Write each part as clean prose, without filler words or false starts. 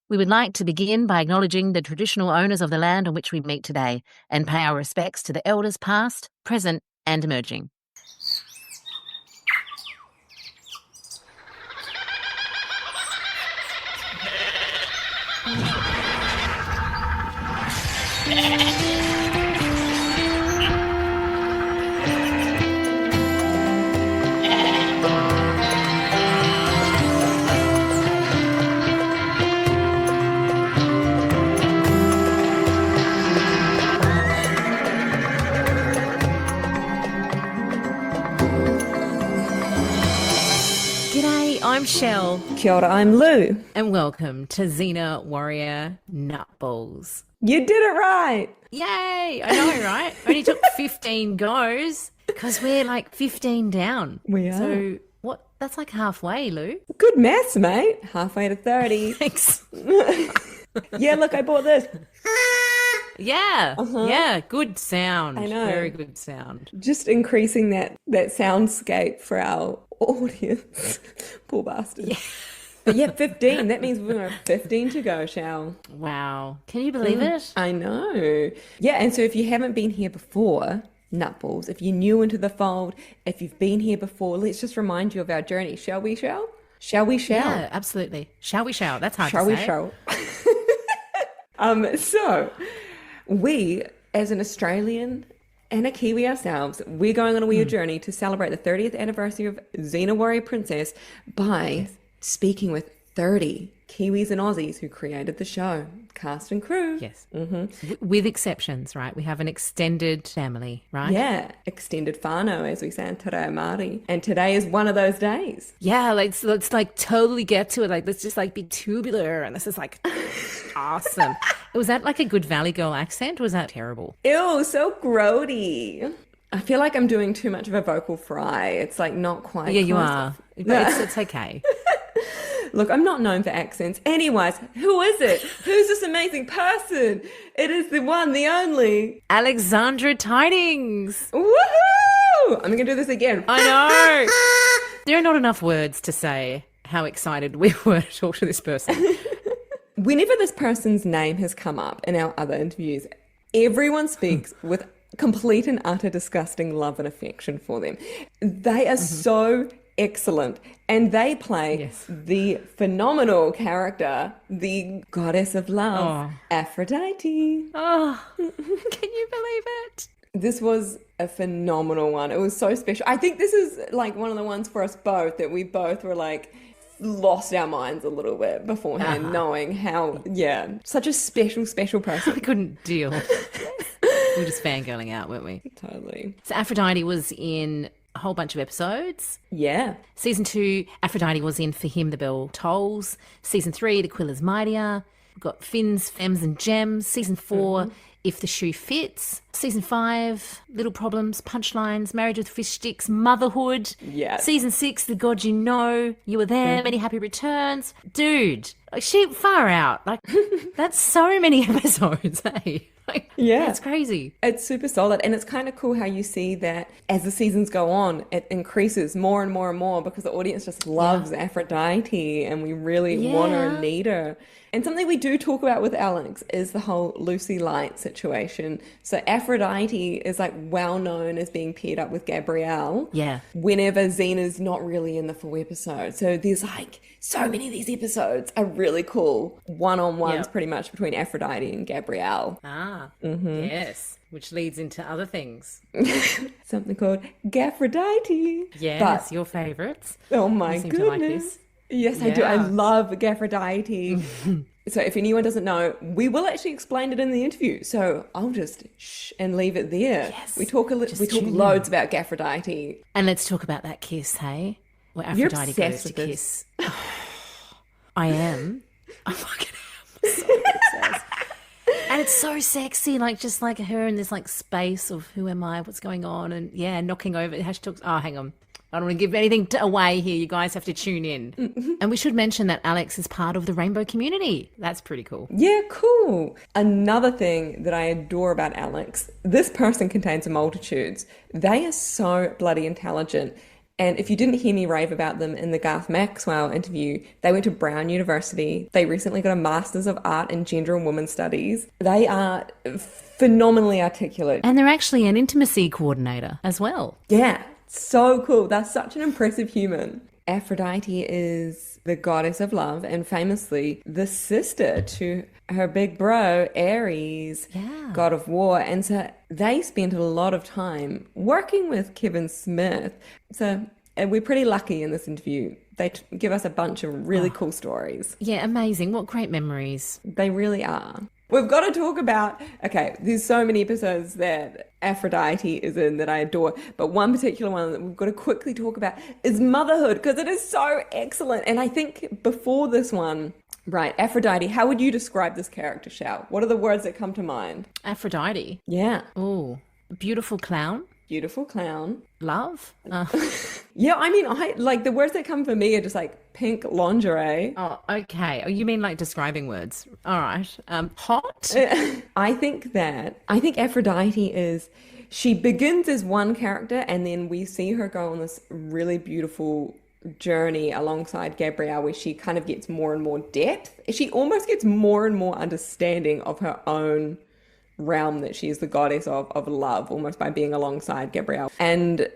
We would like to begin by acknowledging the traditional owners of the land on which we meet today and pay our respects to the elders past, present and emerging. I'm Shell. Kia ora, I'm Lou. And welcome to Xena Warrior Nutballs. You did it right. Yay! I know, right? Only took 15 goes because we're like 15 down. We are. So what? That's like halfway, Lou. Good maths, mate. Halfway to 30. Thanks. Yeah, look, I bought this. Yeah. Yeah, good sound. I know. Very good sound. Just increasing that soundscape for our audience. Poor bastard. Yeah. But yeah, 15. That means we've got 15 to go, Shal. Wow. Can you believe it? I know. Yeah, and so if you haven't been here before, Nutballs, if you're new into the fold, if you've been here before, let's just remind you of our journey. Shall we, Shal? Shall we, Shal? Yeah, absolutely. Shall we, Shal? That's hard Shall to we, say. Shal? So, we, as an Australian and a Kiwi ourselves, we're going on a weird journey to celebrate the 30th anniversary of Xena Warrior Princess by speaking with 30 Kiwis and Aussies who created the show, cast and crew. Yes. With exceptions, right? We have an extended family, right? Yeah, extended whānau, as we say in Te Reo Māori. And today is one of those days. Yeah, like let's like totally get to it. Like let's just like be tubular, and this is like awesome. Was that like a good Valley Girl accent, or was that terrible? Ew, so grody. I feel like I'm doing too much of a vocal fry. It's like not quite. Yeah, you are. But it's okay. Look, I'm not known for accents. Anyways, who is it? Who's this amazing person? It is the one, the only. Alexandra Tydings. Woohoo! I'm going to do this again. I know. There are not enough words to say how excited we were to talk to this person. Whenever this person's name has come up in our other interviews, everyone speaks with complete and utter disgusting love and affection for them. They are so excellent. And they play the phenomenal character, the Goddess of Love, Aphrodite. Oh, can you believe it? This was a phenomenal one. It was so special. I think this is like one of the ones for us both that we both were like lost our minds a little bit beforehand, knowing how, such a special person. I couldn't deal. We were just fangirling out, weren't we? Totally. So Aphrodite was in a whole bunch of episodes. Yeah. Season 2, Aphrodite was in For Him the Bell Tolls. Season 3, The Quilla's Mightier. We've got Fins, Femmes and Gems. Season 4, If the Shoe Fits. Season 5, Little Problems, Punchlines, Marriage with Fish Sticks, Motherhood. Yeah. Season 6, The God You Know, You Were There, Many Happy Returns. Dude, like, she far out. Like, that's so many episodes, hey? Like, it's crazy. It's super solid, and it's kind of cool how you see that as the seasons go on, it increases more and more and more because the audience just loves Aphrodite, and we really want her and need her. And something we do talk about with Alex is the whole Lucy Light situation. So Aphrodite is like well known as being paired up with Gabrielle. Yeah. Whenever Xena's not really in the full episode. So there's like so many of these episodes are really cool. One-on-ones pretty much between Aphrodite and Gabrielle. Yes. Which leads into other things. Something called Gaphrodite. Yes, your favourites. Oh my you seem goodness. to like this. Yes, I do. I love Gaphrodite. So if anyone doesn't know, we will actually explain it in the interview. So I'll just shh and leave it there. Yes. We talk loads about Gaphrodite. And let's talk about that kiss, hey? Where You're Aphrodite obsessed goes to with kiss. I am. I fucking am. So obsessed. And it's so sexy, like just like her in this like space of who am I, what's going on, and knocking over. Hashtags. Oh, hang on. I don't want to give anything away here. You guys have to tune in. And we should mention that Alex is part of the rainbow community. That's pretty cool. Yeah, cool. Another thing that I adore about Alex, this person contains multitudes. They are so bloody intelligent. And if you didn't hear me rave about them in the Garth Maxwell interview, they went to Brown University. They recently got a Masters of Art in Gender and Women's Studies. They are phenomenally articulate. And they're actually an intimacy coordinator as well. Yeah, so cool. They're such an impressive human. Aphrodite is the goddess of love and famously the sister to her big bro, Ares, god of war. And so they spent a lot of time working with Kevin Smith. So we're pretty lucky in this interview. They give us a bunch of really cool stories. Yeah, amazing. What great memories. They really are. We've got to talk about, okay, there's so many episodes that Aphrodite is in that I adore, but one particular one that we've got to quickly talk about is motherhood, because it is so excellent. And I think before this one, right, Aphrodite, how would you describe this character, Shao? What are the words that come to mind? Aphrodite? Yeah. Oh, beautiful clown. Beautiful clown. Love? Yeah, I mean, I like the words that come for me are just like pink lingerie. Oh, okay. Oh, you mean like describing words? All right. Hot? I think Aphrodite she begins as one character and then we see her go on this really beautiful journey alongside Gabrielle where she kind of gets more and more depth. She almost gets more and more understanding of her own realm that she is the goddess of love, almost by being alongside Gabrielle. And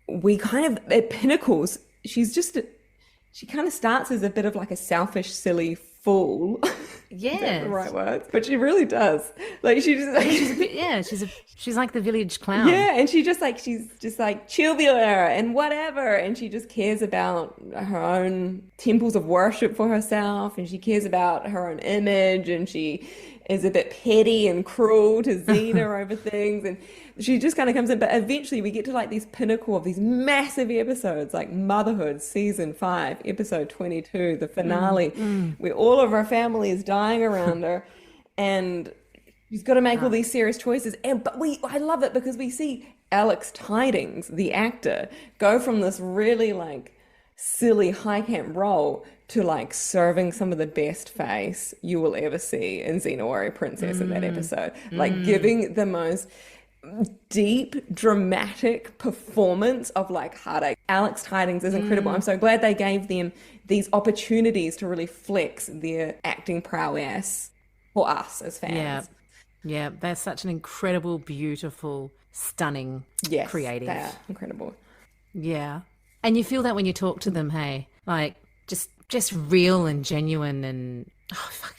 we kind of, at pinnacles, she kind of starts as a bit of like a selfish, silly fool. Yeah. Is that the right words? But she really does. Like she just like, she's a bit, she's like the village clown. Yeah, and she's just like tubular and whatever, and she just cares about her own temples of worship for herself, and she cares about her own image, and she is a bit petty and cruel to Xena over things, and she just kind of comes in. But eventually we get to like these pinnacle of these massive episodes like Motherhood season 5 episode 22, the finale, where all of her family is dying around her and she's got to make all these serious choices. But I love it because we see Alex Tydings, the actor, go from this really like silly high camp role to like serving some of the best face you will ever see in Xena Warrior Princess in that episode. Like giving the most deep, dramatic performance of like heartache. Alex Tydings is incredible. I'm so glad they gave them these opportunities to really flex their acting prowess for us as fans. Yeah, they're such an incredible, beautiful, stunning, creative. They are incredible. Yeah. And you feel that when you talk to them, hey? Like, just real and genuine and,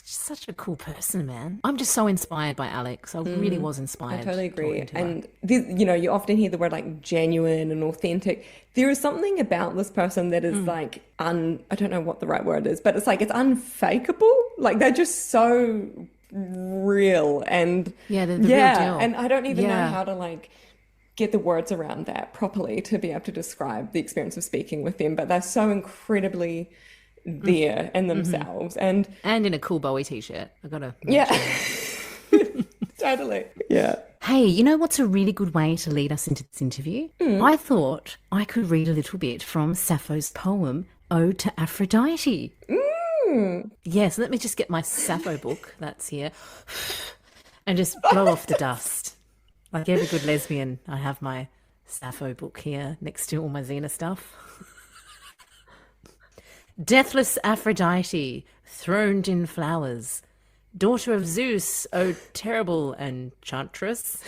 just such a cool person, man. I'm just so inspired by Alex. I really was inspired. I totally agree. And, you often hear the word like genuine and authentic. There is something about this person that is like, I don't know what the right word is, but it's like, it's unfakeable. Like, they're just so real and they're the real deal. And I don't even know how to like get the words around that properly to be able to describe the experience of speaking with them, but they're so incredibly there in themselves and in a cool Bowie t-shirt. I gotta totally. Yeah. Hey, you know what's a really good way to lead us into this interview? I thought I could read a little bit from Sappho's poem Ode to Aphrodite. Yes, let me just get my Sappho book that's here and just blow off the dust. Like every good lesbian, I have my Sappho book here next to all my Xena stuff. Deathless Aphrodite, throned in flowers, daughter of Zeus, oh terrible enchantress.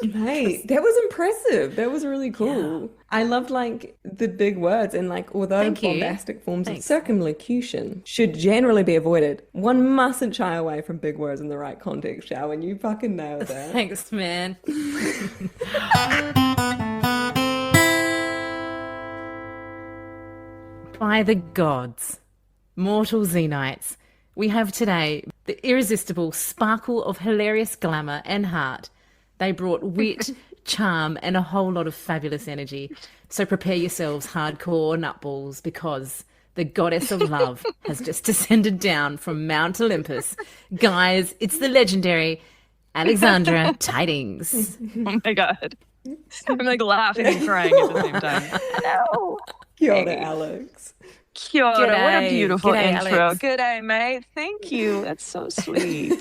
Mate, that was impressive. That was really cool. Yeah. I loved like the big words and like although bombastic forms of circumlocution should generally be avoided, one mustn't shy away from big words in the right context, Shao, and you fucking nailed that. Thanks, man. By the gods, mortal Xenites, we have today the irresistible sparkle of hilarious glamour and heart. They brought wit, charm, and a whole lot of fabulous energy. So prepare yourselves, hardcore nutballs, because the goddess of love has just descended down from Mount Olympus. Guys, it's the legendary Alexandra Tydings. Oh my God. I'm like laughing and crying at the same time. No. Kia ora, Alex. Kia ora. What a beautiful intro. Alex. Good day, mate. Thank you. That's so sweet.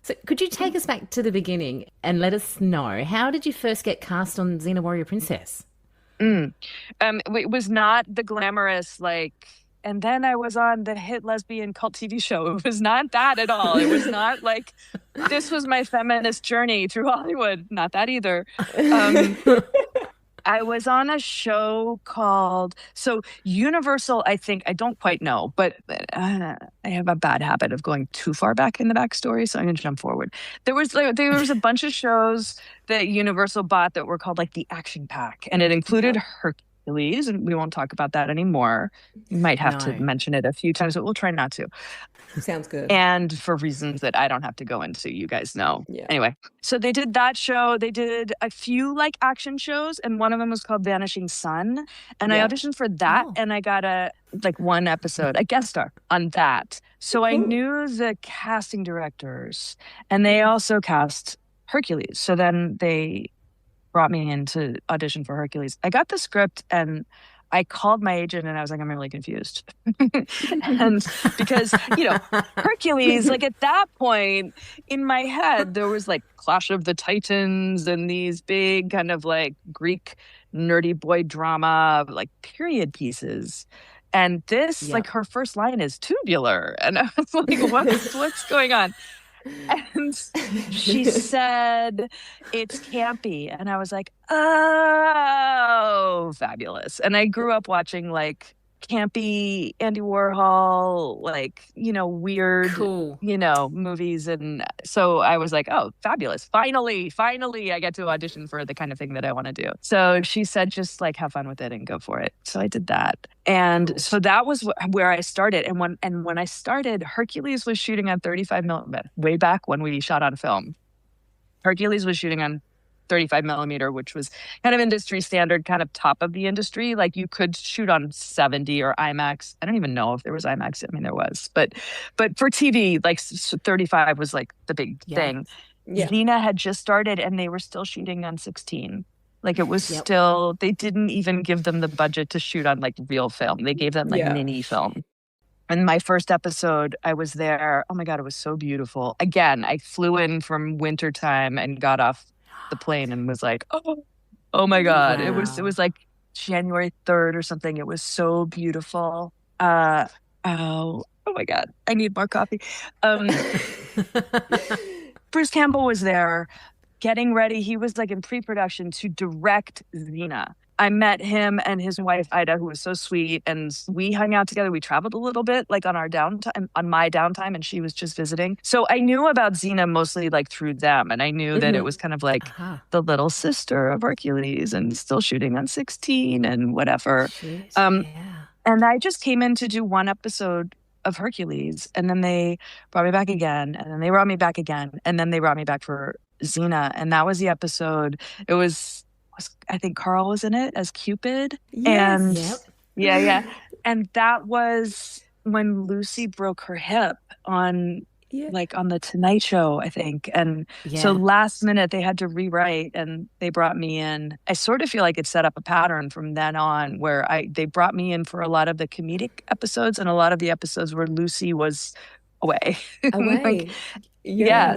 So could you take us back to the beginning and let us know, how did you first get cast on Xena Warrior Princess? It was not the glamorous, like, and then I was on the hit lesbian cult TV show. It was not that at all. It was not like, this was my feminist journey through Hollywood. Not that either. I was on a show called, so Universal, I think, I don't quite know, but I have a bad habit of going too far back in the backstory, so I'm going to jump forward. There was a bunch of shows that Universal bought that were called like the Action Pack, and it included Hercules, and we won't talk about that anymore. You might have to mention it a few times, but we'll try not to. Sounds good. And for reasons that I don't have to go into, you guys know. Yeah. Anyway, so they did that show. They did a few like action shows, and one of them was called Vanishing Sun. And I auditioned for that, and I got one episode, a guest star on that. So I knew the casting directors, and they also cast Hercules. So then they brought me in to audition for Hercules. I got the script, and I called my agent and I was like, I'm really confused. And because, Hercules, like at that point in my head, there was like Clash of the Titans and these big kind of like Greek nerdy boy drama, like period pieces. And this, like her first line is tubular. And I was like, what's going on? And she said, it's campy. And I was like, oh, fabulous. And I grew up watching like campy Andy Warhol, like, weird, movies. And so I was like, oh, fabulous. Finally, I get to audition for the kind of thing that I want to do. So she said, just like have fun with it and go for it. So I did that. And so that was where I started. And when I started, Hercules was shooting on 35 millimeter, way back when we shot on film. Hercules was shooting on 35 millimeter, which was kind of industry standard, kind of top of the industry. Like you could shoot on 70 or IMAX. I don't even know if there was IMAX. I mean, there was, but for TV, like 35 was like the big thing. Yeah. Xena had just started and they were still shooting on 16. Like it was still, they didn't even give them the budget to shoot on like real film. They gave them like mini film. And my first episode, I was there. Oh my God, it was so beautiful. Again, I flew in from wintertime and got off the plane and was like, oh my God. Wow. It was like January 3rd or something. It was so beautiful. Oh my God. I need more coffee. Bruce Campbell was there getting ready. He was like in pre-production to direct Xena. I met him and his wife, Ida, who was so sweet. And we hung out together. We traveled a little bit, like on our downtime, on my downtime, and she was just visiting. So I knew about Xena mostly like through them. And I knew that it was kind of like the little sister of Hercules and still shooting on 16 and whatever. And I just came in to do one episode of Hercules. And then they brought me back again. And then they brought me back again. And then they brought me back for Xena. And that was the episode. It was I think Carl was in it as Cupid. Yes. And and that was when Lucy broke her hip on like on the Tonight Show, I think. And so last minute they had to rewrite and they brought me in. I sort of feel like it set up a pattern from then on where they brought me in for a lot of the comedic episodes and a lot of the episodes where Lucy was away. Like,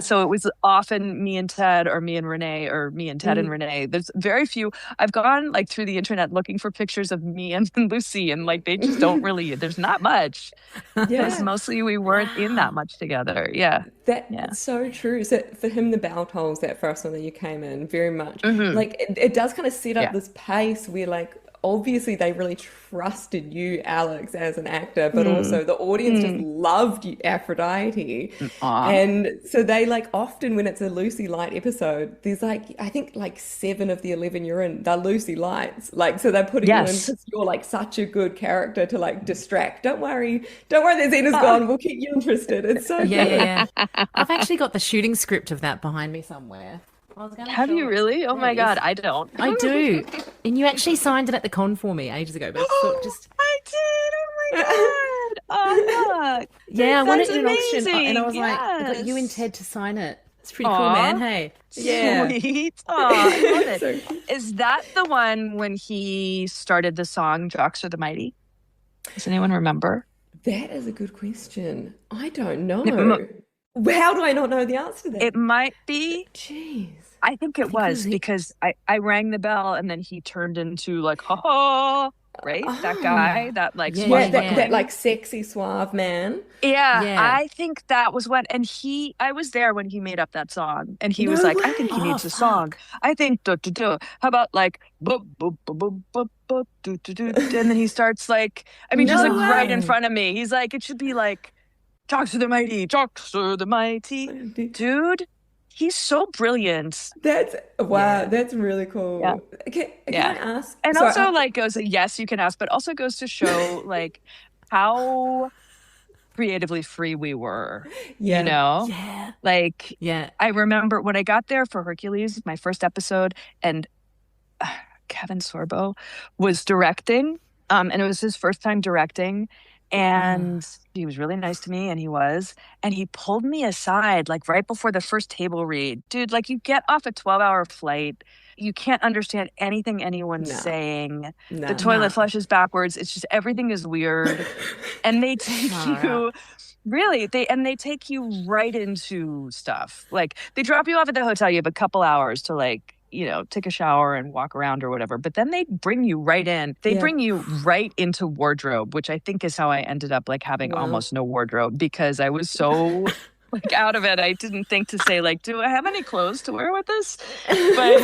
so it was often me and Ted or me and Renee or me and Ted and Renee. There's very few. I've gone like through the internet looking for pictures of me and Lucy and like they just don't really, there's not much. Because mostly we weren't in that much together. That's so true. So for him, the Baltolls, that first one that you came in, very much like it does kind of set up this pace where like obviously they really trusted you, Alex, as an actor, but also the audience just loved you, Aphrodite. And so they like often when it's a Lucy Light episode, there's like, I think like 7 of the 11 you're in, they're Lucy Lights. Like, so they're putting you in because you're like such a good character to like distract. Don't worry that Xena's gone. We'll keep you interested. It's so good. I've actually got the shooting script of that behind me somewhere. Have you really? Oh my God, I don't. I do. And you actually signed it at the con for me ages ago. But I did. Oh my God. Oh, look. I won it in an auction. And I was like, I got you and Ted to sign it. It's pretty cool, man. Hey. Sweet. I love it. Is that the one when he started the song Joxer the Mighty? Does anyone remember? That is a good question. I don't know. How do I not know the answer to that? It might be. Jeez. I think it was because I rang the bell and then he turned into like, ha ha, right? That guy, that like that like sexy suave man. Yeah, I think that was what, and I was there when he made up that song, and he was like, I think he needs a song. I think, how about like, and then he starts like, I mean, just like right in front of me. He's like, it should be like, Joxer the Mighty, Joxer the Mighty. Dude, he's so brilliant. That's that's really cool. Yeah. Can I ask? And also like goes, yes, you can ask, but also goes to show like how creatively free we were, you know? Yeah. Like, I remember when I got there for Hercules, my first episode, and Kevin Sorbo was directing, and it was his first time directing, and he was really nice to me, and he pulled me aside, like right before the first table read. Dude, like you get off a 12-hour flight, you can't understand anything anyone's saying. The toilet flushes backwards. It's just, everything is weird. And they take you, really, they take you right into stuff. Like they drop you off at the hotel. You have a couple hours to like, you know, take a shower and walk around or whatever. But then they bring you right in. They bring you right into wardrobe, which I think is how I ended up like having almost no wardrobe, because I was so like out of it. I didn't think to say like, do I have any clothes to wear with this? But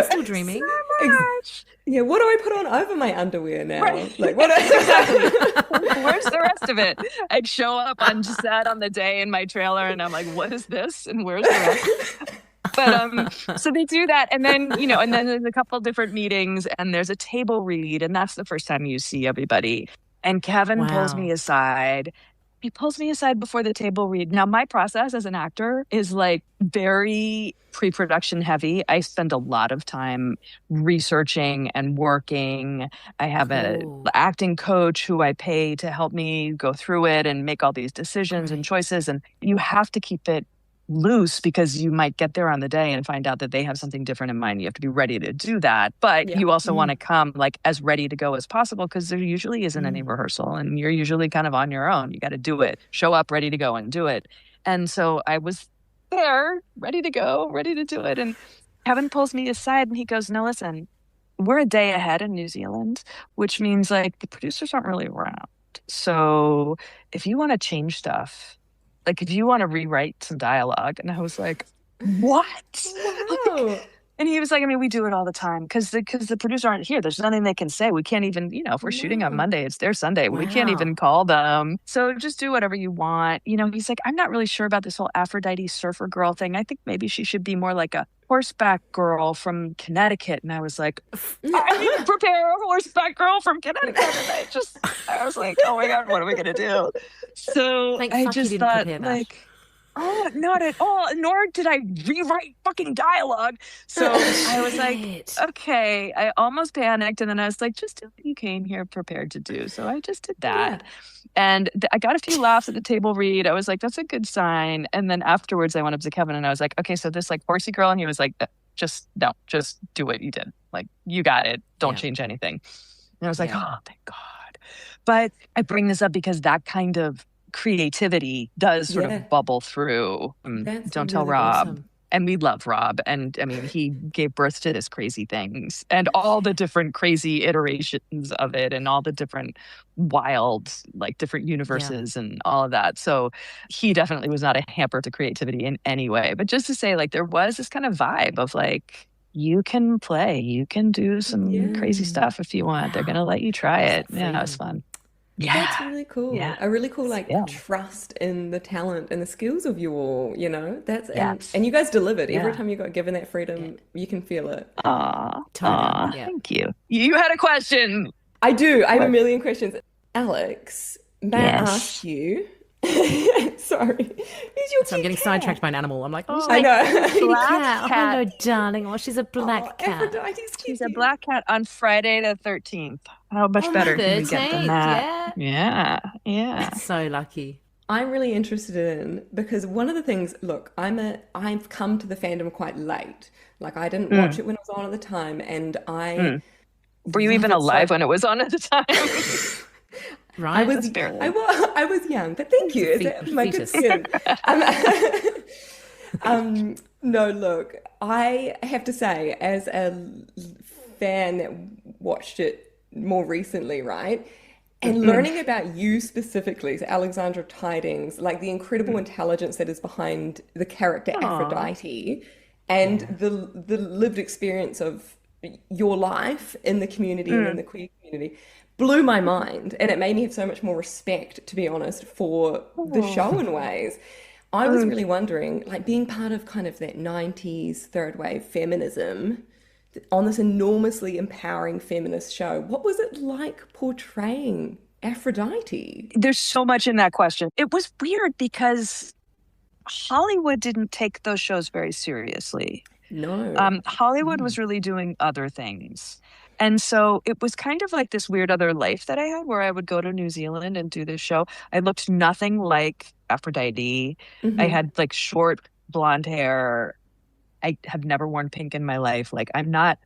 still dreaming. So much. Yeah, what do I put on over my underwear now? Right. Like what? Exactly. Where's the rest of it? I'd show up on set on the day in my trailer, and I'm like, what is this? And where's the rest? But so they do that, and then, you know, and then there's a couple different meetings, and there's a table read, and that's the first time you see everybody. And Kevin pulls me aside. He pulls me aside before the table read. Now, my process as an actor is like very pre-production heavy. I spend a lot of time researching and working. I have an acting coach who I pay to help me go through it and make all these decisions and choices. And you have to keep it loose, because you might get there on the day and find out that they have something different in mind. You have to be ready to do that. But you also want to come like as ready to go as possible, because there usually isn't any rehearsal, and you're usually kind of on your own. You got to do it. Show up ready to go and do it. And so I was there, ready to go, ready to do it. And Kevin pulls me aside and he goes, no, listen, we're a day ahead in New Zealand, which means like the producers aren't really around. So if you want to change stuff, like if you want to rewrite some dialogue. And I was like, what? Wow. And he was like, I mean, we do it all the time because the producers aren't here. There's nothing they can say. We can't even, you know, if we're shooting on Monday, it's their Sunday. We can't even call them. So just do whatever you want. You know, he's like, I'm not really sure about this whole Aphrodite surfer girl thing. I think maybe she should be more like a horseback girl from Connecticut. And I was like, I need to prepare a horseback girl from Connecticut. And I was like, oh my God, what are we going to do? So I just thought, like, oh, not at all. Nor did I rewrite fucking dialogue. So I was like, okay. I almost panicked. And then I was like, just do what you came here prepared to do. So I just did that. Yeah. And I got a few laughs at the table read. I was like, that's a good sign. And then afterwards I went up to Kevin and I was like, okay, so this like horsey girl. And he was like, just do what you did. Like, you got it. Don't change anything. And I was like, oh, thank God. But I bring this up because that kind of creativity does sort of bubble through. Don't tell Rob. Awesome. And we love Rob. And I mean, he gave birth to this crazy things and all the different crazy iterations of it and all the different wild, like different universes and all of that. So he definitely was not a hamper to creativity in any way. But just to say, like, there was this kind of vibe of like, you can play, you can do some crazy stuff if you want. They're going to let you try it. Yeah, it was fun. Yeah. That's really cool. Yeah. A really cool trust in the talent and the skills of you all, you know. That's and you guys delivered. Every time you got given that freedom, you can feel it. Thank you. You had a question. I do. I have a million questions. Alex, may I ask you? Sorry. Who's your I'm getting sidetracked by an animal. I'm like, oh, I know. Black cat. Oh, no, darling. Oh, she's a black cat. Aphrodite's cute. She's a black cat on Friday the 13th. How much better can we get than that? Yeah. That's so lucky. I'm really interested in, because one of the things, look, I've come to the fandom quite late. Like, I didn't watch it when it was on at the time, and were you even alive when it was on at the time? Right, I was young, but thank you. My good skin. No, look, I have to say, as a fan that watched it more recently, right? And learning about you specifically, so Alexandra Tydings, like the incredible intelligence that is behind the character Aw. Aphrodite, and Yeah. the lived experience of your life in the community and in Mm. the queer community blew my mind. And it made me have so much more respect, to be honest, for the Oh. show in ways. I was Mm. really wondering, like being part of kind of that 90s third wave feminism on this enormously empowering feminist show, what was it like portraying Aphrodite? There's so much in that question. It was weird because Hollywood didn't take those shows very seriously. No. Hollywood was really doing other things. And so it was kind of like this weird other life that I had where I would go to New Zealand and do this show. I looked nothing like Aphrodite. I Hmm. had like short blonde hair. I have never worn pink in my life. Like I'm not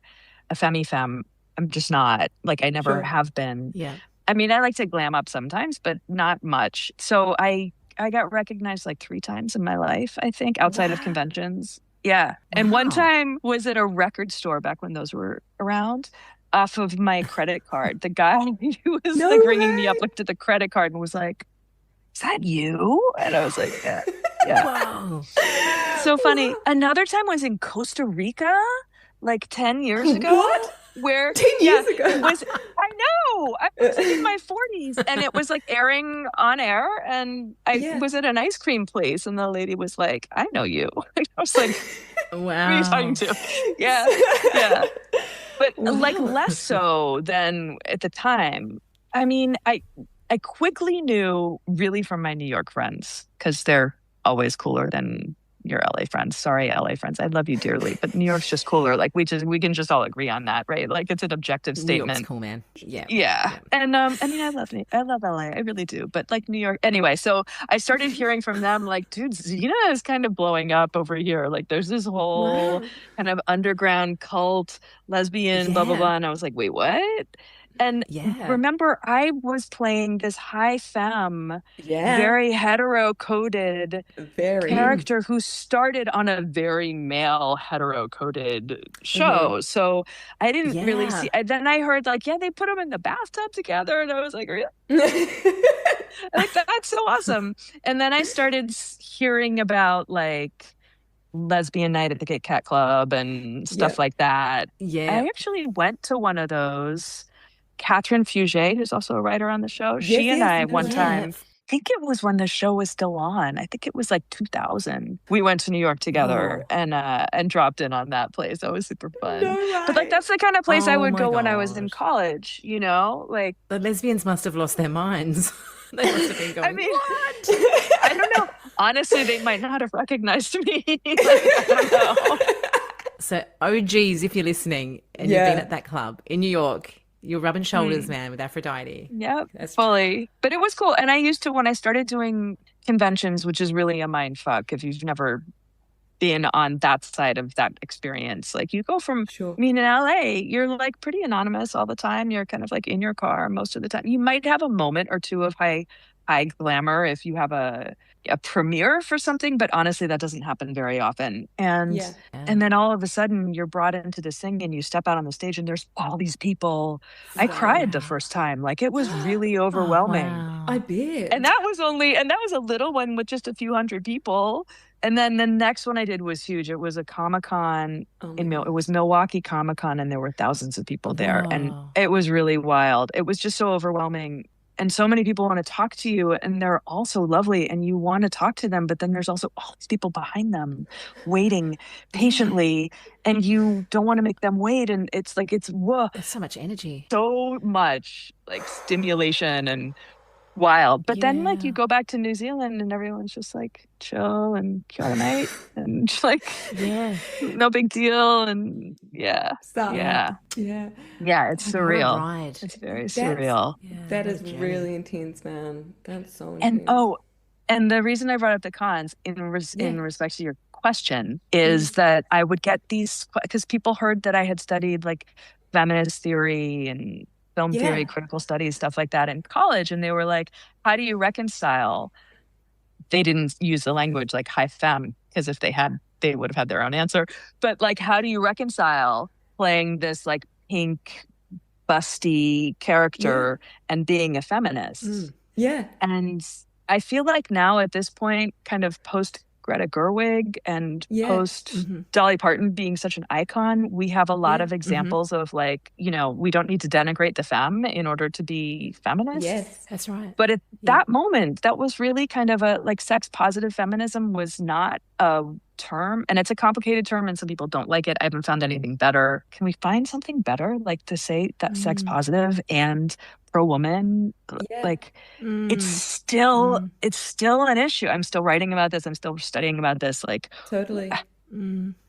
a femme. I'm just not. Like I never Sure. have been. Yeah. I mean, I like to glam up sometimes, but not much. So I got recognized like 3 times in my life, I think, outside of Wow. conventions. Yeah. And one Wow. time was at a record store back when those were around off of my credit card. The guy who was No like ringing me way. up looked at the credit card and was like, "Is that you?" And I was like, "Yeah, yeah." Whoa. So funny. Another time was in Costa Rica, like 10 years ago, What? where, 10 yeah, years ago. it was, I know, I was like in my 40s and it was like airing on air. And I Yeah. was at an ice cream place and the lady was like, "I know you." I was like, "Who are you talking Wow. to?" Yeah, yeah. But like Wow. less so than at the time. I mean, I quickly knew really from my New York friends because they're always cooler than your LA friends. Sorry, LA friends. I love you dearly, but New York's just cooler. Like we can just all agree on that, right? Like it's an objective New York's statement. cool, man. Yeah. Yeah. Yeah. And I mean I love LA. I really do. But like New York anyway, so I started hearing from them like, dude, Xena is kind of blowing up over here. Like there's this whole Wow. kind of underground cult, lesbian, blah blah Yeah. blah. And I was like, wait, what? And Yeah. remember, I was playing this high femme, Yeah. very hetero coded Very. character who started on a very male hetero coded Hmm. show. So I didn't really Yeah. see. Then I heard like, yeah, they put them in the bathtub together, and I was like, really? Like that's so awesome. And then I started hearing about like lesbian night at the Kit Kat Club and stuff Yep. like that. Yeah. I actually went to one of those. Catherine Fugé, who's also a writer on the show, Yes, she and yes, I I know one her. time, I think it was when the show was still on. I think it was like 2000. We went to New York together Whoa. and dropped in on that place. That was super fun. No But like way. that's the kind of place I Oh would my go when I was in gosh. college, you know? Like The lesbians must have lost their minds. They must have been I going, mean, what? I don't know. Honestly, they might not have recognized me. Like, I don't know. So, OGs, if you're listening and you've been Yeah. at that club in New York, you're rubbing shoulders, Mm. man, with Aphrodite. Yep, That's fully. But it was cool. And I used to, when I started doing conventions, which is really a mind fuck if you've never been on that side of that experience. Like you go from, Sure. I mean, in LA, you're like pretty anonymous all the time. You're kind of like in your car most of the time. You might have a moment or two of high glamour if you have a premiere for something, but honestly, that doesn't happen very often. And Yeah. and then all of a sudden you're brought into this thing and you step out on the stage and there's all these people. I cried the wow. first time. Like it was really Oh, overwhelming. I wow. bet. And that was a little one with just a few hundred people. And then the next one I did was huge. It was a Comic-Con Oh my it God. was Milwaukee Comic-Con and there were thousands of people there. And Whoa. it was really wild. It was just so overwhelming. And so many people want to talk to you and they're all so lovely and you want to talk to them, but then there's also all these people behind them waiting Yeah. patiently and you don't want to make them wait. And it's like, it's whoa, There's so much energy. so much like stimulation and wild. But then like you Yeah. go back to New Zealand and everyone's just like chill and kia ora mate and just like Yeah. no big deal. And yeah. Stop. Yeah. Yeah. Yeah. It's God, what a surreal. ride. It's very That's surreal. Yeah, that what a is journey. really intense, man. That's so And intense. and the reason I brought up the cons in Yeah. respect to your question is that I would get these because people heard that I had studied like feminist theory and film theory, Yeah. critical studies, stuff like that in college, and they were like, "How do you reconcile?" They didn't use the language like high femme because if they had they would have had their own answer. But like, how do you reconcile playing this like pink, busty character and being a feminist? Yeah. And I feel like now at this point, kind of post Greta Gerwig and post Dolly Parton being such an icon, we have a lot of examples of like, you know, we don't need to denigrate the femme in order to be feminist. Yes, that's right. But at that moment, that was really kind of a like sex positive feminism was not a term, and it's a complicated term and some people don't like it. I haven't found anything better. Can we find something better, like to say that sex positive and pro woman? Like it's still an issue. I'm still writing about this. I'm still studying about this. Like totally.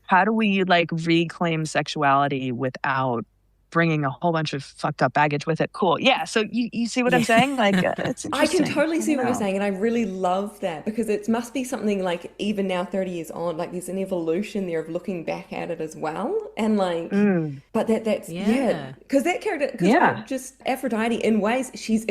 How do we like reclaim sexuality without bringing a whole bunch of fucked up baggage with it? Cool. Yeah. So you see what I'm saying? Like it's I interesting. can totally see what you're saying, and I really love that because it must be something like even now 30 years on, like there's an evolution there of looking back at it as well, and like but that's because that character, like, just Aphrodite in ways she's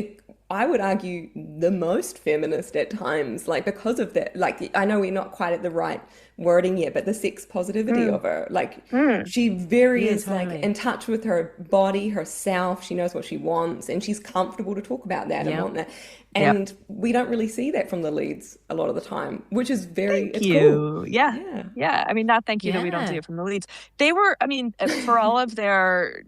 I would argue the most feminist at times, like because of that. Like I know we're not quite at the right wording yet, but the sex positivity of her, like she very is like in touch with her body, herself. She knows what she wants, and she's comfortable to talk about that and want that. And we don't really see that from the leads a lot of the time, which is very cool. Yeah. I mean, not thank you that we don't see it from the leads. They were, I mean, for all of their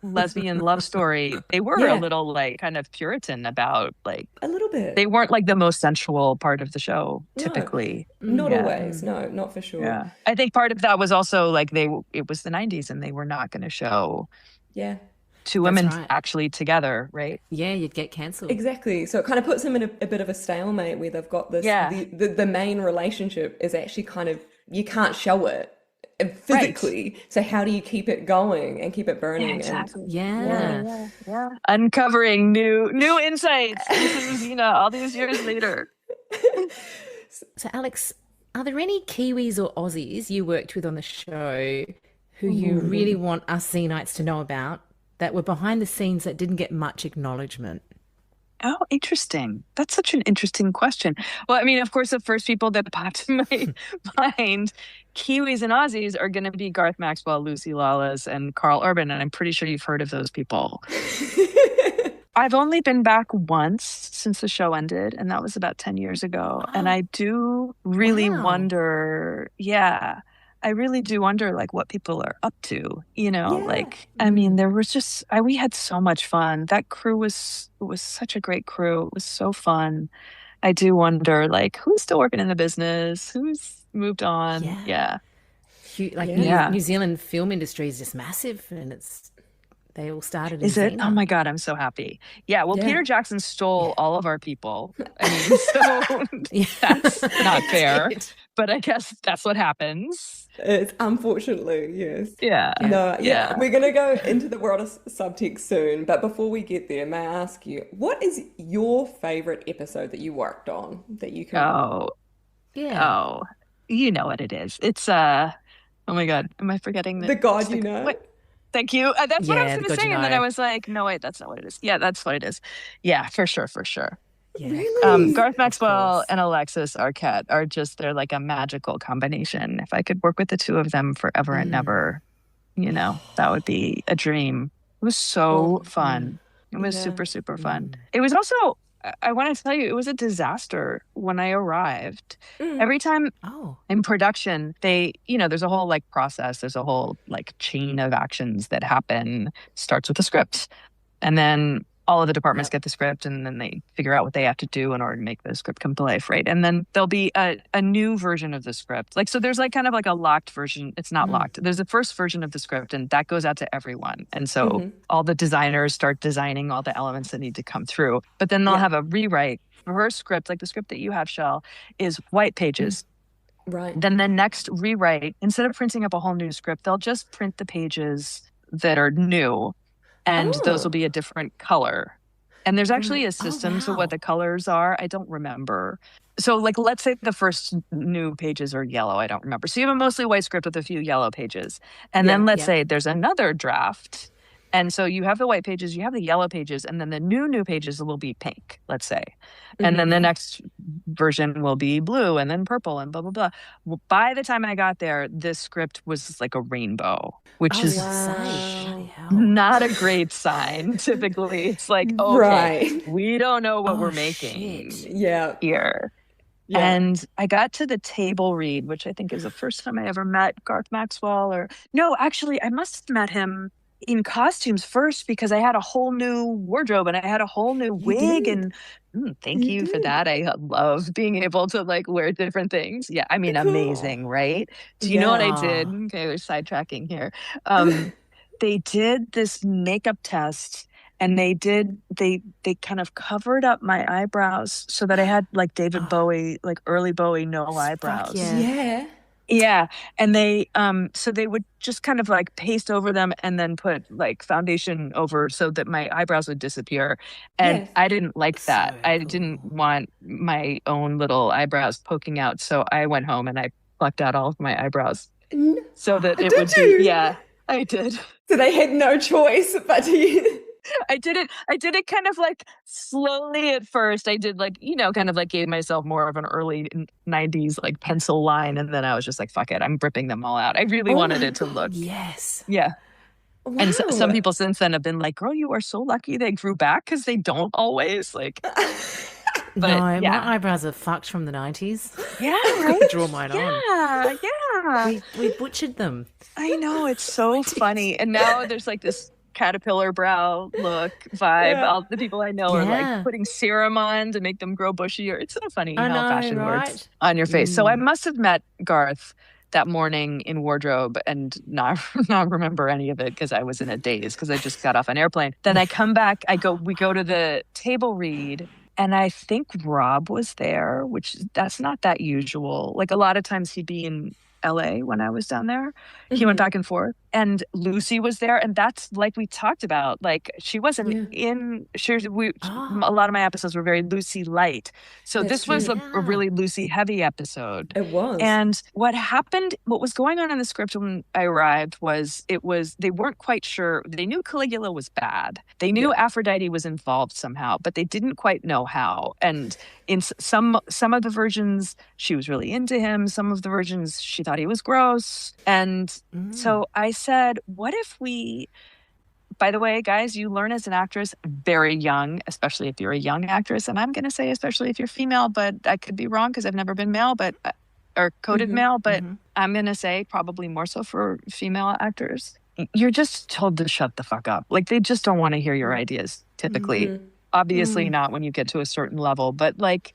lesbian love story, they were a little like kind of Puritan about like a little bit. They weren't like the most sensual part of the show typically. Not always. No, not for sure. Yeah. I think part of that was also like it was the 90s and they were not going to show two women actually together, right? Yeah, you'd get cancelled. Exactly. So it kind of puts them in a bit of a stalemate where they've got this the main relationship is actually kind of, you can't show it physically, so how do you keep it going and keep it burning? Exactly. And, uncovering new insights into Xena all these years later. So Alex, are there any Kiwis or Aussies you worked with on the show who you really want us Xenites to know about that were behind the scenes that didn't get much acknowledgement? Oh, interesting. That's such an interesting question. Well, I mean, of course, the first people that popped in my mind, Kiwis and Aussies, are going to be Garth, Maxwell, Lucy Lawless, and Carl Urban. And I'm pretty sure you've heard of those people. I've only been back once since the show ended, and that was about 10 years ago. And I do really wonder, I really do wonder like what people are up to, like, I mean, there was just, we had so much fun. That crew was such a great crew. It was so fun. I do wonder like who's still working in the business, who's moved on. New Zealand film industry is just massive, and they all started in Xena. Oh my God, I'm so happy. Yeah, well, Peter Jackson stole all of our people. I mean, so that's not fair, but I guess that's what happens. It's unfortunately, yes. Yeah. We're going to go into the world of subtext soon, but before we get there, may I ask you, what is your favorite episode that you worked on that you can... Oh, you know what it is. It's, oh my God, am I forgetting The God You Know? Wait. Thank you. That's what I was going to say. And then I was like, no, wait, that's not what it is. Yeah, that's what it is. Yeah, for sure. Yeah. Really? Garth, Maxwell, and Alexis Arquette are they're like a magical combination. If I could work with the two of them forever and never, that would be a dream. It was so fun. It was super, super fun. It was also, I want to tell you, it was a disaster when I arrived. Every time in production, there's a whole like process. There's a whole like chain of actions that happen. Starts with the script. And then all of the departments get the script, and then they figure out what they have to do in order to make the script come to life, right? And then there'll be a new version of the script. Like, so there's like kind of like a locked version. It's not locked. There's a first version of the script, and that goes out to everyone. And so all the designers start designing all the elements that need to come through. But then they'll have a rewrite. Her script, like the script that you have, Shell, is white pages. Right. Then the next rewrite, instead of printing up a whole new script, they'll just print the pages that are new. And those will be a different color. And there's actually a system to what the colors are. I don't remember. So like, let's say the first new pages are yellow. I don't remember. So you have a mostly white script with a few yellow pages. And then let's say there's another draft And so you have the white pages, you have the yellow pages, and then the new pages will be pink, let's say. And then the next version will be blue and then purple and blah, blah, blah. Well, by the time I got there, this script was like a rainbow, which is not a great sign. Typically, it's like, okay, we don't know what we're making here. Yeah. And I got to the table read, which I think is the first time I ever met Garth Maxwell. No, actually, I must have met him in costumes first because I had a whole new wardrobe and I had a whole new wig. And thank you for that. I love being able to like wear different things. Yeah, I mean, amazing, right? Do you know what I did? Okay, we're sidetracking here. They did this makeup test. And they kind of covered up my eyebrows so that I had like David Bowie, like early Bowie, no eyebrows. Yeah. And they so they would just kind of like paste over them and then put like foundation over so that my eyebrows would disappear. And I didn't like that. So I didn't want my own little eyebrows poking out. So I went home and I plucked out all of my eyebrows so that it would be. Yeah, I did. So they had no choice but to. I did it kind of like slowly at first. I did like, kind of like gave myself more of an early 90s like pencil line. And then I was just like, fuck it, I'm ripping them all out. I really wanted it to look. Yes. Yeah. Wow. And some people since then have been like, girl, you are so lucky they grew back because they don't always like. But, my eyebrows are fucked from the 90s. Yeah, I right? could draw mine on. Yeah. We butchered them. I know, it's so funny. And now there's like this caterpillar brow look vibe. All the people I know are like putting serum on to make them grow bushier. It's so funny how fashion works on your face. So I must have met Garth that morning in wardrobe and not remember any of it because I was in a daze because I just got off an airplane. Then I come back, we go to the table read. And I think Rob was there, which that's not that usual. Like a lot of times he'd be in LA when I was down there. He went back and forth. And Lucy was there. And that's like we talked about. Like she wasn't in, a lot of my episodes were very Lucy light. So this was a really Lucy heavy episode. It was. And what was going on in the script when I arrived was they weren't quite sure. They knew Caligula was bad. They knew Aphrodite was involved somehow, but they didn't quite know how. And in some of the versions, she was really into him. Some of the versions, she thought he was gross. And so I said, what if by the way, guys, you learn as an actress very young, especially if you're a young actress. And I'm going to say, especially if you're female, but I could be wrong because I've never been male, or coded male, but I'm going to say probably more so for female actors. You're just told to shut the fuck up. Like they just don't want to hear your ideas typically. Obviously not when you get to a certain level, but like,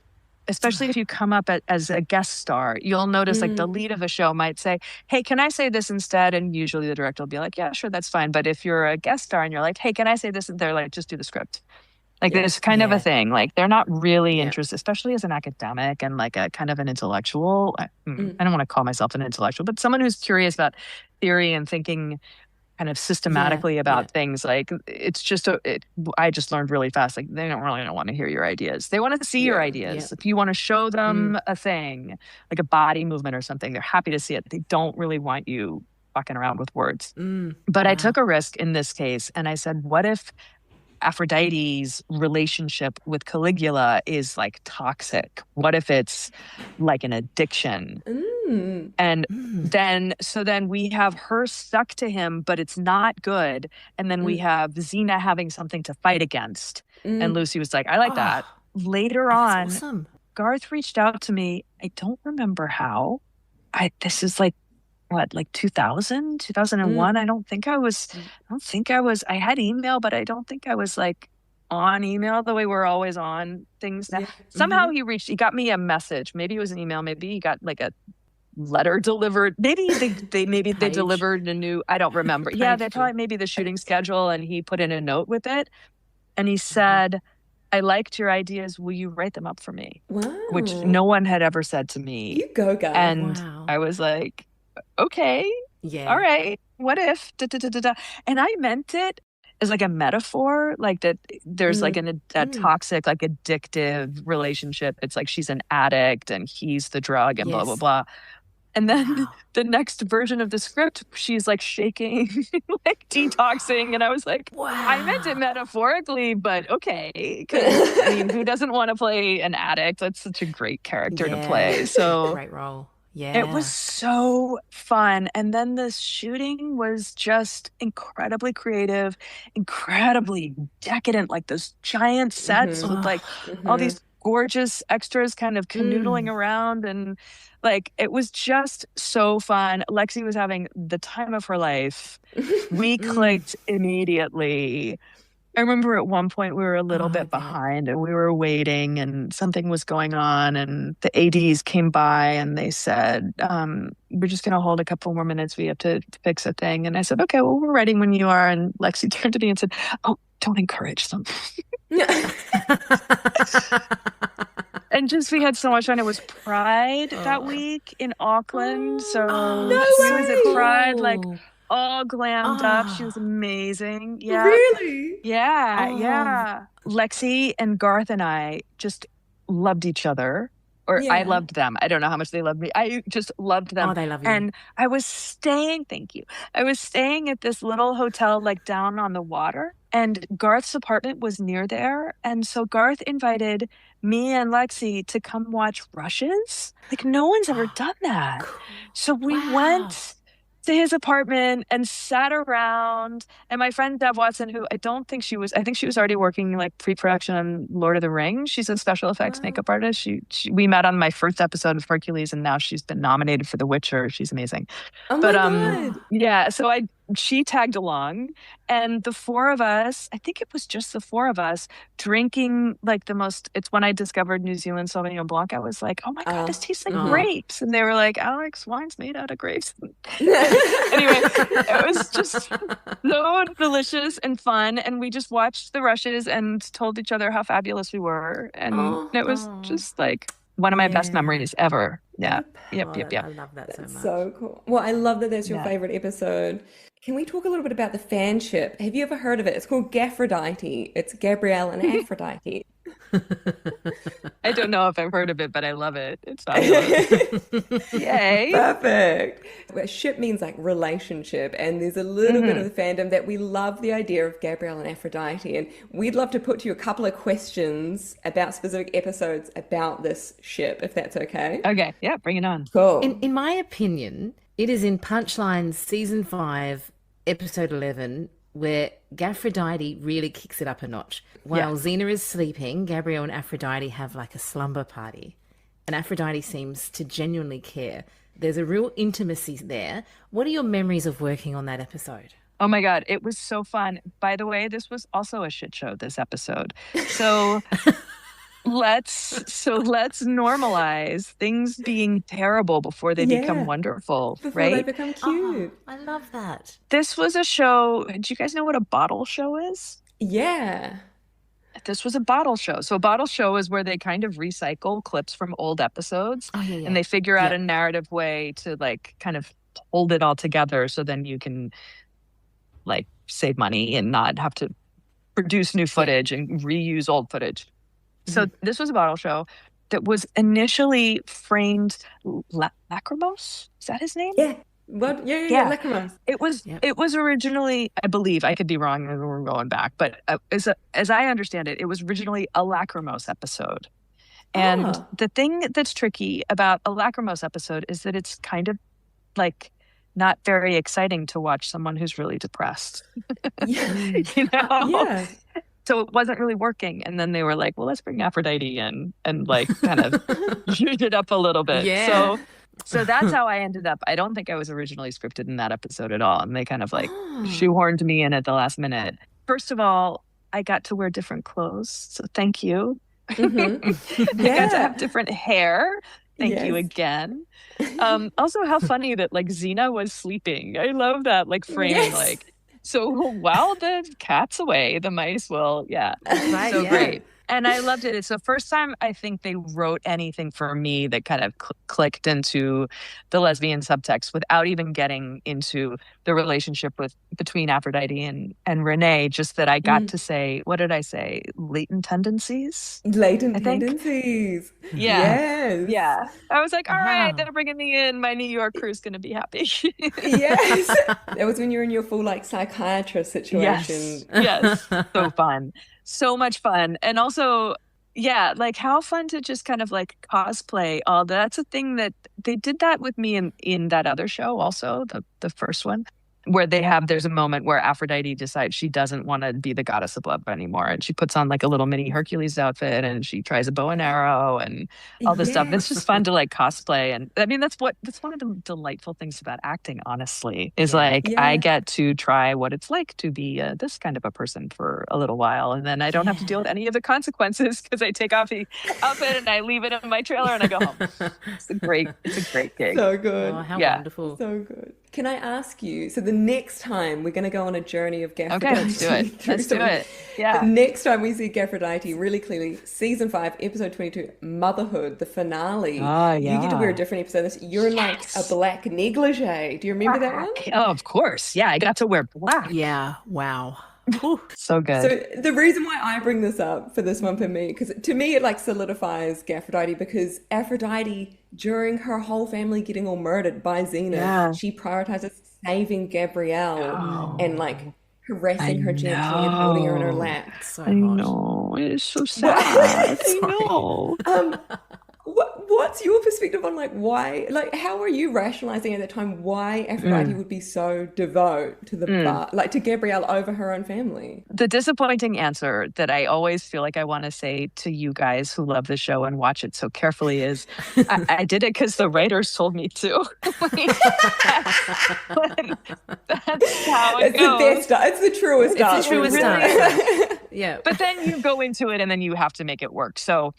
especially if you come up as a guest star, you'll notice like the lead of a show might say, hey, can I say this instead? And usually the director will be like, yeah, sure, that's fine. But if you're a guest star and you're like, hey, can I say this? And they're like, just do the script. Like there's kind of a thing. Like they're not really interested, especially as an academic and like a kind of an intellectual. I don't want to call myself an intellectual, but someone who's curious about theory and thinking kind of systematically about things. Like it's just I just learned really fast. Like they don't want to hear your ideas. They want to see your ideas. If you want to show them a thing, like a body movement or something, they're happy to see it. They don't really want you fucking around with words. But I took a risk in this case, and I said, what if Aphrodite's relationship with Caligula is like toxic? What if it's like an addiction? And then we have her stuck to him, but it's not good. And then we have Xena having something to fight against. And Lucy was like, I like that. Later on, awesome. Garth reached out to me. I don't remember how. This is like, what, like 2001? I had email, but I don't think I was like on email the way we're always on things now. Somehow he got me a message. Maybe it was an email. Maybe he got like a letter delivered. Maybe they delivered a new, I don't remember. Yeah, they probably maybe the shooting schedule, and he put in a note with it. And he said, I liked your ideas. Will you write them up for me? Wow. Which no one had ever said to me. You go, guys. And I was like, okay, all right, what if, and I meant it as like a metaphor, like that there's like a toxic, like addictive relationship. It's like she's an addict and he's the drug and blah, blah, blah. And then the next version of the script, she's like shaking, like detoxing. And I was like, I meant it metaphorically, but okay. 'Cause, I mean, who doesn't want to play an addict? That's such a great character to play. So great role. Yeah. it was so fun. And then the shooting was just incredibly creative, incredibly decadent, like those giant sets with like all these gorgeous extras kind of canoodling around, and like it was just so fun. Lexi was having the time of her life. We clicked immediately. I remember at one point we were a little bit behind and we were waiting and something was going on, and the ADs came by and they said, we're just going to hold a couple more minutes. We have to fix a thing. And I said, okay, well, we're ready when you are. And Lexi turned to me and said, oh, don't encourage them. And just we had so much fun. It was Pride that week in Auckland. So she was at Pride, like all glammed up. She was amazing. Yeah. Really? Yeah. Lexi and Garth and I just loved each other. Or I loved them. I don't know how much they loved me. I just loved them. Oh, they love you. And I was staying at this little hotel like down on the water. And Garth's apartment was near there. And so Garth invited me and Lexi to come watch rushes. Like no one's ever done that. Cool. So we went to his apartment and sat around. And my friend Deb Watson, who I think she was already working like pre-production on Lord of the Rings. She's a special effects makeup artist. We met on my first episode of Hercules, and now she's been nominated for The Witcher. She's amazing. Oh my God. Yeah. So she tagged along, and the four of us, I think it was just the four of us, drinking like it's when I discovered New Zealand Sauvignon Blanc. I was like, oh my God, this tastes like grapes. And they were like, Alex, wine's made out of grapes. Anyway, it was just so delicious and fun. And we just watched the rushes and told each other how fabulous we were. And it was just like one of my best memories ever. Yeah. Yep. I love that so much. So cool. Well, I love that that's your favorite episode. Can we talk a little bit about the fanship? Have you ever heard of it? It's called Gaphrodite. It's Gabrielle and Aphrodite. I don't know if I've heard of it, but I love it. It's fabulous. Yay. Perfect. Well, ship means like relationship, and there's a little bit of the fandom that we love the idea of Gabrielle and Aphrodite, and we'd love to put to you a couple of questions about specific episodes about this ship, if that's okay. Okay, yeah, bring it on. Cool. In my opinion, it is in Punchline Season 5, Episode 11, where Gaphrodite really kicks it up a notch. While Xena is sleeping, Gabrielle and Aphrodite have like a slumber party. And Aphrodite seems to genuinely care. There's a real intimacy there. What are your memories of working on that episode? Oh my God, it was so fun. By the way, this was also a shit show, this episode. So let's normalize things being terrible before they become wonderful, before right? they become cute. I love that. This was a show. Do you guys know what a bottle show is? Yeah. This was a bottle show. So a bottle show is where they kind of recycle clips from old episodes and they figure out a narrative way to like kind of hold it all together, so then you can like save money and not have to produce new footage and reuse old footage. So this was a bottle show that was initially framed Lacrimose. Is that his name? Yeah. What? Yeah. Lacrimose. It was originally, I believe, I could be wrong, we're going back, but as I understand it, it was originally a Lacrimose episode. And the thing that's tricky about a Lacrimose episode is that it's kind of like not very exciting to watch someone who's really depressed. You know? Yeah. So it wasn't really working. And then they were like, well, let's bring Aphrodite in and like kind of use it up a little bit. Yeah. So that's how I ended up. I don't think I was originally scripted in that episode at all. And they kind of like shoehorned me in at the last minute. First of all, I got to wear different clothes. So thank you. I got to have different hair. Thank you again. Also, how funny that like Xena was sleeping. I love that like framing. Like, so while the cat's away, the mice will, right, so great. And I loved it. It's the first time I think they wrote anything for me that kind of clicked into the lesbian subtext without even getting into the relationship between Aphrodite and Renee. Just that I got to say, what did I say? Latent tendencies? Latent tendencies. Yeah. Yes. Yeah. I was like, all right, they're bringing me in. My New York crew's going to be happy. Yes. That was when you were in your full like psychiatrist situation. Yes. So fun. So much fun. And also, yeah, like how fun to just kind of like cosplay all that. That's a thing that they did that with me in that other show also, the first one, where there's a moment where Aphrodite decides she doesn't want to be the goddess of love anymore. And she puts on like a little mini Hercules outfit and she tries a bow and arrow and all this stuff. It's just fun to like cosplay. And I mean, that's one of the delightful things about acting, honestly, is I get to try what it's like to be this kind of a person for a little while. And then I don't have to deal with any of the consequences because I take off the outfit and I leave it in my trailer and I go home. It's a great gig. So good. Oh, how wonderful. So good. Can I ask you, so the next time we're going to go on a journey of Gaphrodite. Okay, let's do it. Let's do it. Yeah. The next time we see Gaphrodite really clearly, season 5, episode 22, Motherhood, the finale. Oh, yeah. You get to wear a different episode. You're in like a black negligee. Do you remember that one? Oh, of course. Yeah, I got to wear black. Yeah. Wow. So good. So the reason why I bring this up for this one for me, because to me it like solidifies Gaphrodite, because Aphrodite, during her whole family getting all murdered by Xena, she prioritizes saving Gabrielle and like caressing her gently and holding her in her lap. So I know. It's so sad. I know. What's your perspective on like why, like how are you rationalizing at that time why Aphrodite would be so devout to to Gabrielle over her own family? The disappointing answer that I always feel like I want to say to you guys who love the show and watch it so carefully is I did it because the writers told me to. That's how it goes. It's the truest answer. It's the truest answer. Yeah. But then you go into it and then you have to make it work. So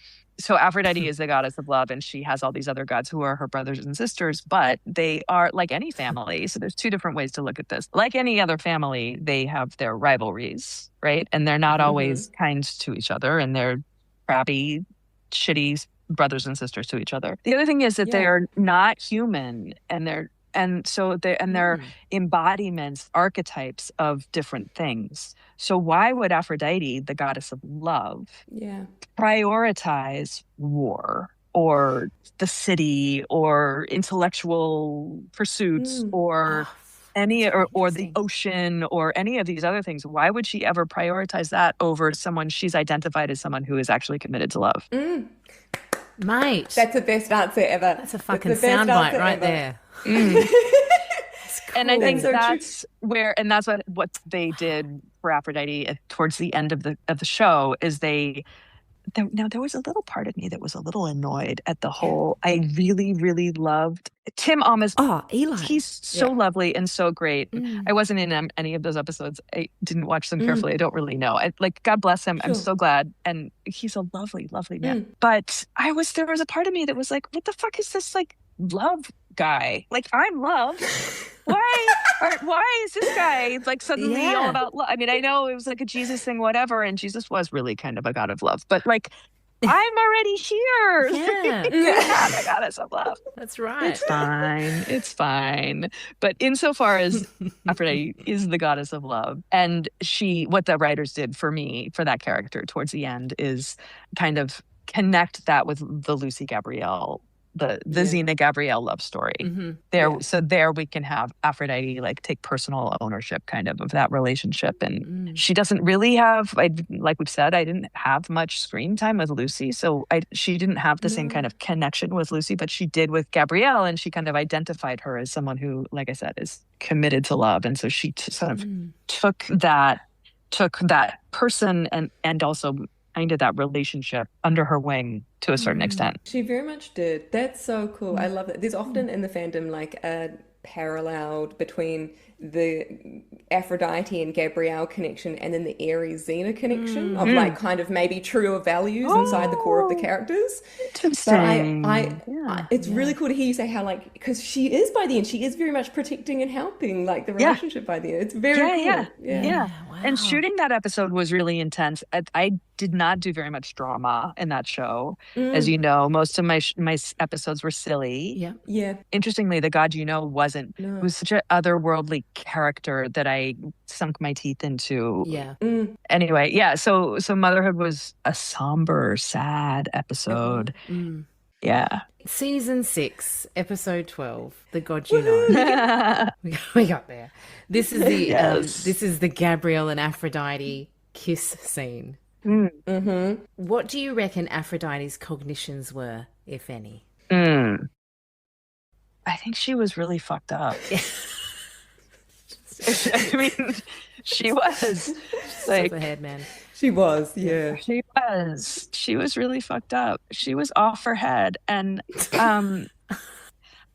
Aphrodite is the goddess of love, and she has all these other gods who are her brothers and sisters, but they are like any family. So there's two different ways to look at this. Like any other family, they have their rivalries, right? And they're not always kind to each other, and they're crappy, shitty brothers and sisters to each other. The other thing is that they're not human, and they're embodiments, archetypes of different things. So why would Aphrodite, the goddess of love, prioritize war or the city or intellectual pursuits or any or the ocean or any of these other things? Why would she ever prioritize that over someone she's identified as someone who is actually committed to love? Mate, that's the best answer ever. That's a fucking soundbite right there. And I think that's where, and that's what they did for Aphrodite towards the end of the show is now there was a little part of me that was a little annoyed at the whole. I really, really loved Tim Alma's. Oh, Eli. He's so lovely and so great. I wasn't in any of those episodes. I didn't watch them carefully. I don't really know. God bless him. Sure. I'm so glad. And he's a lovely, lovely man. But there was a part of me that was like, what the fuck is this like love guy? Like, I'm love. Why is this guy like suddenly all about love? I mean, I know it was like a Jesus thing, whatever, and Jesus was really kind of a god of love, but like, I'm already here. Yeah. The goddess of love. That's right. It's fine. But insofar as Aphrodite is the goddess of love, and what the writers did for me, for that character towards the end, is kind of connect that with the Lucy Gabrielle, the Xena Gabrielle love story. So there we can have Aphrodite like take personal ownership kind of that relationship. And she doesn't really have, like we've said, I didn't have much screen time with Lucy. So she didn't have the same kind of connection with Lucy, but she did with Gabrielle. And she kind of identified her as someone who, like I said, is committed to love. And so she sort of took that person and also kind of that relationship under her wing to a certain extent. She very much did. That's so cool. I love that. There's often in the fandom like a parallel between the Aphrodite and Gabrielle connection and then the Ares Xena connection of like kind of maybe truer values inside the core of the characters. Interesting. But it's really cool to hear you say how like, because she is by the end, she is very much protecting and helping like the relationship by the end. It's very cool. Yeah. Wow. And shooting that episode was really intense. I did not do very much drama in that show. As you know, most of my episodes were silly. Yeah. Yeah. Interestingly, the God You Know wasn't. No. It was such an otherworldly character that I sunk my teeth into. Yeah. Anyway, yeah. So Motherhood was a somber, sad episode. Yeah. Season 6, episode 12, The God You Know. We got there. This is the this is the Gabrielle and Aphrodite kiss scene. What do you reckon Aphrodite's cognitions were, if any? I think she was really fucked up. I mean, she was like Off the head, man. She was, yeah. She was really fucked up. She was off her head. And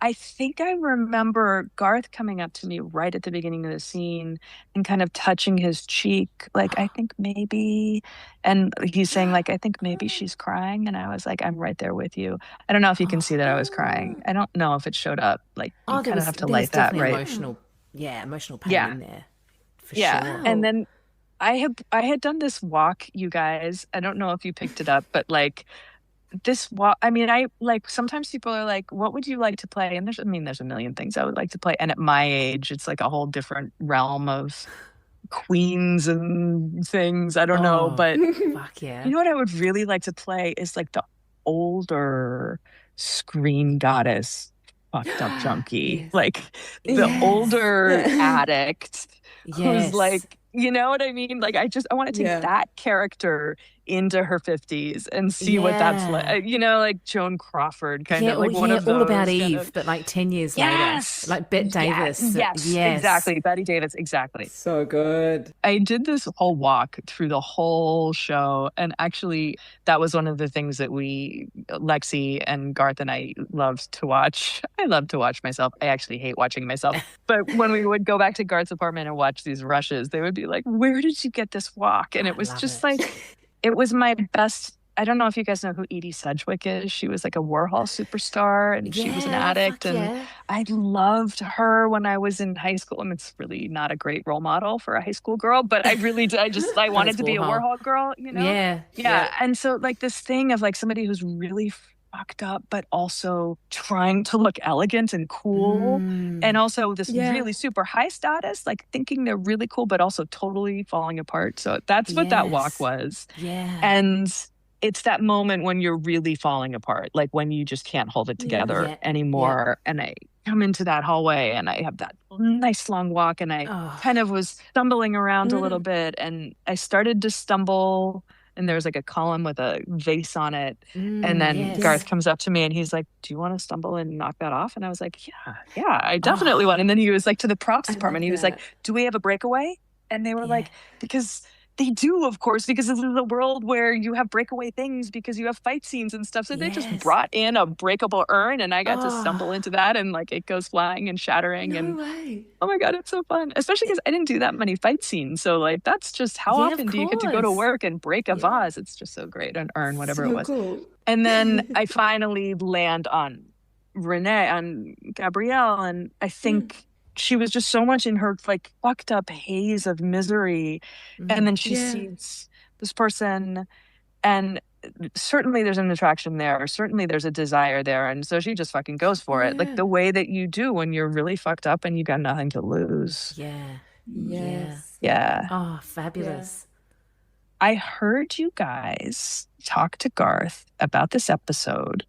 I think I remember Garth coming up to me right at the beginning of the scene and kind of touching his cheek, like, I think maybe, and he's saying, like, I think maybe she's crying. And I was like, I'm right there with you. I don't know if you can see that I was crying. I don't know if it showed up. Like, you kind of have to light that, right? Emotional pain in there. For sure. And then I had done this walk, you guys. I don't know if you picked it up, but like this walk, I mean, I like sometimes people are like, what would you like to play? And there's a million things I would like to play. And at my age, it's like a whole different realm of queens and things. I don't know, but fuck yeah. You know what I would really like to play is like the older screen goddess fucked up junkie. Like the older addict who's like, you know what I mean? Like, I want to take that character into her 50s and see what that's like. You know, like Joan Crawford, kind of like one of those. All About Eve, but like 10 years later. Like Bette Davis. Yes, exactly. Betty Davis, exactly. So good. I did this whole walk through the whole show. And actually, that was one of the things that Lexi and Garth and I loved to watch. I love to watch myself. I actually hate watching myself. But when we would go back to Garth's apartment and watch these rushes, they would be like, where did you get this walk? And it was just like, it was my best. I don't know if you guys know who Edie Sedgwick is. She was like a Warhol superstar and she was an addict. And I loved her when I was in high school. And it's really not a great role model for a high school girl, but I really did. I wanted to be a Warhol girl, you know? Yeah. And so like this thing of like somebody who's really fucked up, but also trying to look elegant and cool. And also this really super high status, like thinking they're really cool, but also totally falling apart. So that's what that walk was. Yeah. And it's that moment when you're really falling apart, like when you just can't hold it together anymore. And I come into that hallway and I have that nice long walk and I kind of was stumbling around a little bit and I started to stumble. And there's like a column with a vase on it. And then Garth comes up to me and he's like, do you want to stumble and knock that off? And I was like, yeah, I definitely want. And then he was like to the props department. He was like, do we have a breakaway? And they were like, because they do, of course, because this is a world where you have breakaway things because you have fight scenes and stuff. So they just brought in a breakable urn and I got to stumble into that and like it goes flying and shattering. Oh my God, it's so fun. Especially because I didn't do that many fight scenes. So like that's just how often do you get to go to work and break a vase? It's just so great. An urn, whatever it was. Cool. And then I finally land on Gabrielle. And I think she was just so much in her like fucked up haze of misery. And then she sees this person and certainly there's an attraction there. Certainly there's a desire there. And so she just fucking goes for it. Like the way that you do when you're really fucked up and you got nothing to lose. Yeah. Oh, fabulous. I heard you guys talk to Garth about this episode,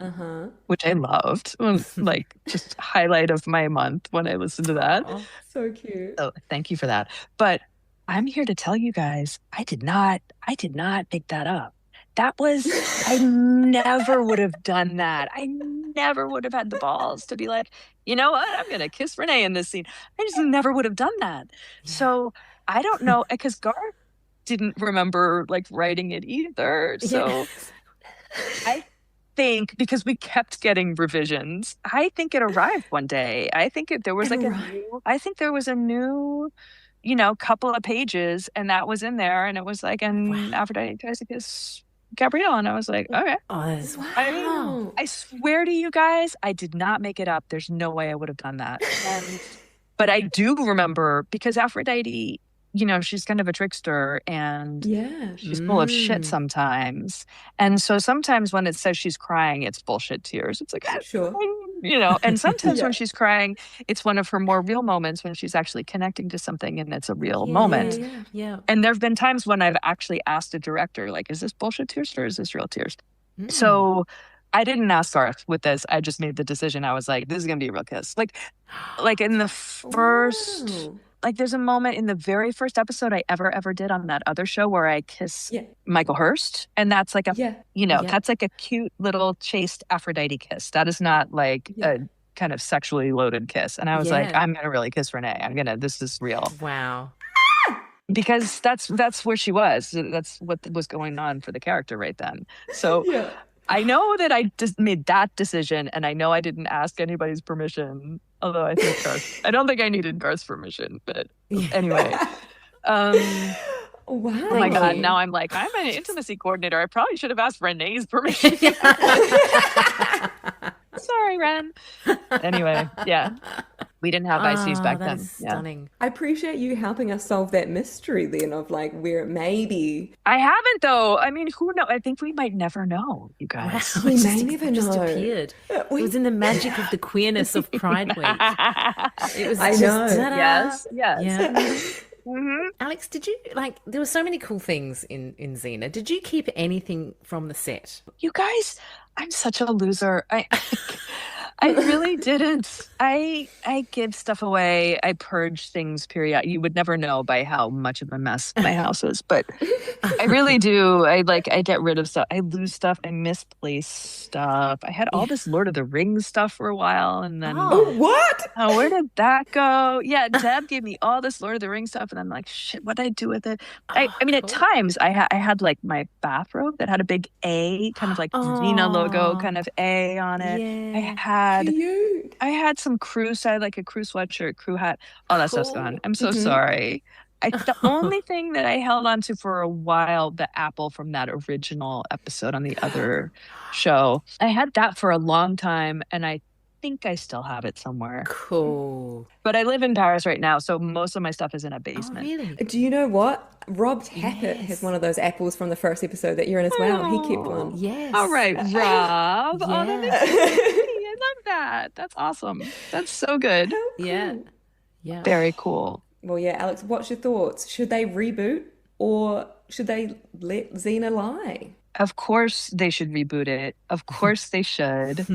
which I loved. It was like just highlight of my month when I listened to that. Oh, so cute. So thank you for that. But I'm here to tell you guys, I did not make that up. That was, I never would have done that. I never would have had the balls to be like, you know what? I'm going to kiss Renee in this scene. I just never would have done that. So I don't know, because Garth didn't remember like writing it either. So I think because we kept getting revisions, I think it arrived one day. I think there was a new, you know, couple of pages and that was in there and it was like, and Aphrodite tries to kiss Gabrielle. And I was like, okay. I swear to you guys, I did not make it up. There's no way I would have done that. But I do remember because Aphrodite she's kind of a trickster and Yeah. she's full of shit sometimes. And so sometimes when it says she's crying, it's bullshit tears. It's like, Sure. and sometimes Yeah. when she's crying, it's one of her more real moments when she's actually connecting to something and it's a real Yeah, moment. yeah. And there have been times when I've actually asked a director, like, is this bullshit tears or is this real tears? So I didn't ask Garth with this. I just made the decision. I was like, this is going to be a real kiss. Like in the first, Wow. like there's a moment in the very first episode I ever did on that other show where I kiss Yeah. Michael Hurst. And that's like Yeah. that's like a cute little chaste Aphrodite kiss. That is not like Yeah. a kind of sexually loaded kiss. And I was like, I'm going to really kiss Renee. This is real. Wow. Because that's where she was. That's what was going on for the character right then. So Yeah. I know that I just made that decision, and I know I didn't ask anybody's permission. Although I don't think I needed Garth's permission. But anyway, Wow. oh my God! Now I'm like, I'm an intimacy coordinator. I probably should have asked Renee's permission. Sorry, Ren. Anyway, yeah. We didn't have ICs back then. Stunning. I appreciate you helping us solve that mystery then of like where it may be. I haven't though. I mean, who knows? I think we might never know, you guys. We may never just know. Appeared. It was in the magic of the queerness of Pride Week. It was I just, know. ta-da. Yes. Yeah. Alex, did you there were so many cool things in Xena. Did you keep anything from the set? You guys, I'm such a loser. I really didn't. I give stuff away. I purge things periodically. You would never know by how much of a mess my house is, but I really do. I get rid of stuff. I lose stuff. I misplace stuff. I had all this Lord of the Rings stuff for a while, and then What? oh, where did that go? Yeah, Deb gave me all this Lord of the Rings stuff, and I'm like, shit, what did I do with it? I mean, at times I had like my bathrobe that had a big A, kind of like Xena logo, kind of A on it. Yeah. Cute. I had some crew. I had like a crew sweatshirt, crew hat. All that stuff's gone. I'm so sorry. The only thing that I held on to for a while, the apple from that original episode on the other show, I had that for a long time, and I think I still have it somewhere. Cool. But I live in Paris right now, so most of my stuff is in a basement. Oh, really? Do you know what? Rob Tappert has one of those apples from the first episode that you're in as well. He kept one. Yes. All right, Rob. Yeah. Oh, that makes me happy. I love that. That's awesome. That's so good. Yeah. Yeah. Very cool. Well, yeah, Alex, what's your thoughts? Should they reboot or should they let Xena lie? Of course they should reboot it. Of course they should.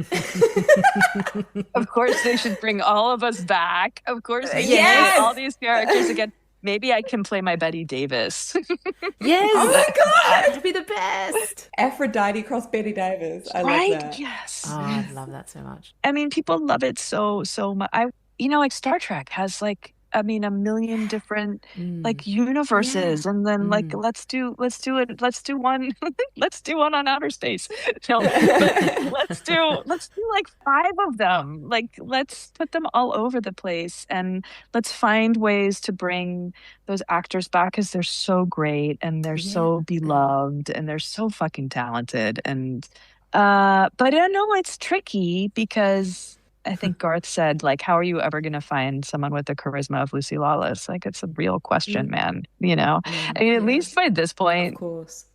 Of course they should bring all of us back. Of course they should make all these characters again. Maybe I can play my Betty Davis. Yes. Oh my God! That'd be the best. Aphrodite cross Betty Davis. I love that. Yes. Oh, I love that so much. I mean, people love it so much. Like Star Trek has a million different like universes, and then like let's do one let's do one on outer space. No, let's do like 5 of them. Like let's put them all over the place, and let's find ways to bring those actors back because they're so great and they're so beloved and they're so fucking talented. And but I know it's tricky because I think Garth said, like, how are you ever going to find someone with the charisma of Lucy Lawless? Like, it's a real question, man. I mean, at least by this point, Of course.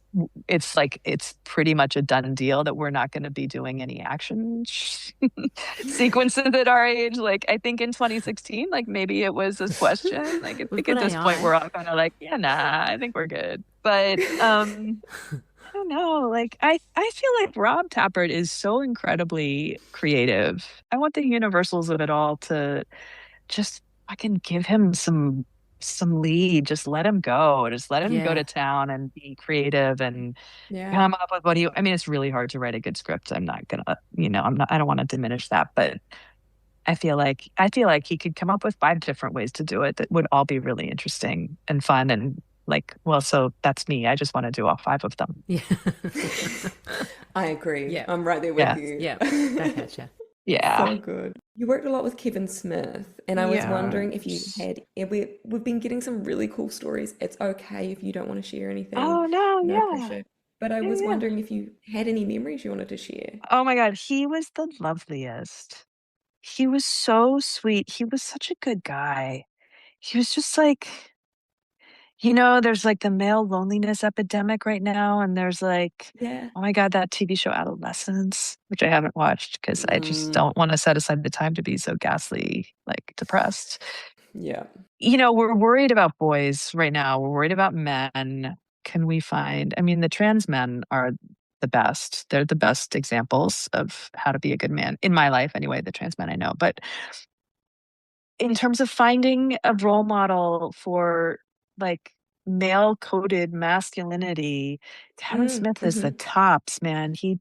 it's pretty much a done deal that we're not going to be doing any action sequences at our age. Like, I think in 2016, like, maybe it was a question. Like, I think at this point, we're all kind of like, yeah, nah, I think we're good. But, I don't know. Like, I feel like Rob Tappert is so incredibly creative. I want the Universals of it all to just fucking give him some lead. Just let him go. Just let him go to town and be creative and come up with I mean, it's really hard to write a good script. I'm not gonna, I don't want to diminish that, but I feel like he could come up with 5 different ways to do it that would all be really interesting and fun and like, well, so that's me. I just want to do all 5 of them. Yeah. I agree. Yeah. I'm right there with you. Yeah. Back at you. Yeah. So good. You worked a lot with Kevin Smith, and I was wondering if you had. We've been getting some really cool stories. It's okay if you don't want to share anything. Oh no, pressure. But I was wondering if you had any memories you wanted to share. Oh my God, he was the loveliest. He was so sweet. He was such a good guy. He was just like, There's like the male loneliness epidemic right now. And there's like, oh my God, that TV show Adolescence, which I haven't watched because I just don't want to set aside the time to be so ghastly, like depressed. Yeah. We're worried about boys right now. We're worried about men. Can we find, the trans men are the best. They're the best examples of how to be a good man in my life anyway, the trans men I know. But in terms of finding a role model for like male coded masculinity, Kevin Smith is the tops, man. He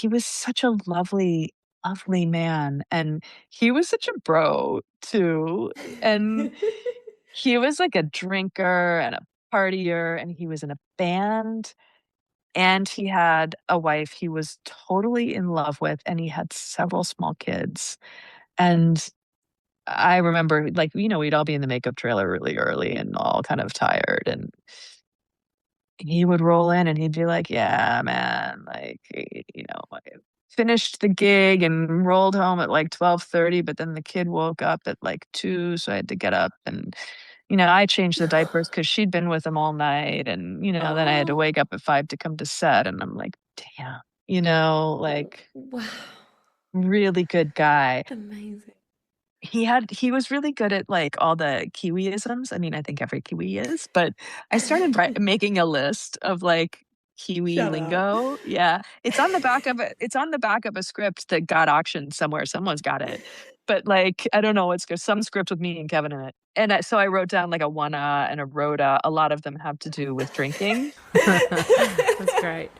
was such a lovely, lovely man. And he was such a bro too. And he was like a drinker and a partier, and he was in a band. And he had a wife he was totally in love with, and he had several small kids. And I remember, like, we'd all be in the makeup trailer really early and all kind of tired. And he would roll in and he'd be like, yeah, man, like, I finished the gig and rolled home at like 12:30, but then the kid woke up at like 2. So I had to get up and, I changed the diapers because she'd been with him all night. And, then I had to wake up at 5 to come to set. And I'm like, damn, like, wow, really good guy. amazing. He was really good at like all the Kiwiisms. I think every Kiwi is, but I started making a list of like Kiwi lingo. Yeah. It's on the back of a script that got auctioned somewhere. Someone's got it. But like, I don't know, it's some script with me and Kevin in it. And so I wrote down like a whānau and a rhoda. A lot of them have to do with drinking. That's great.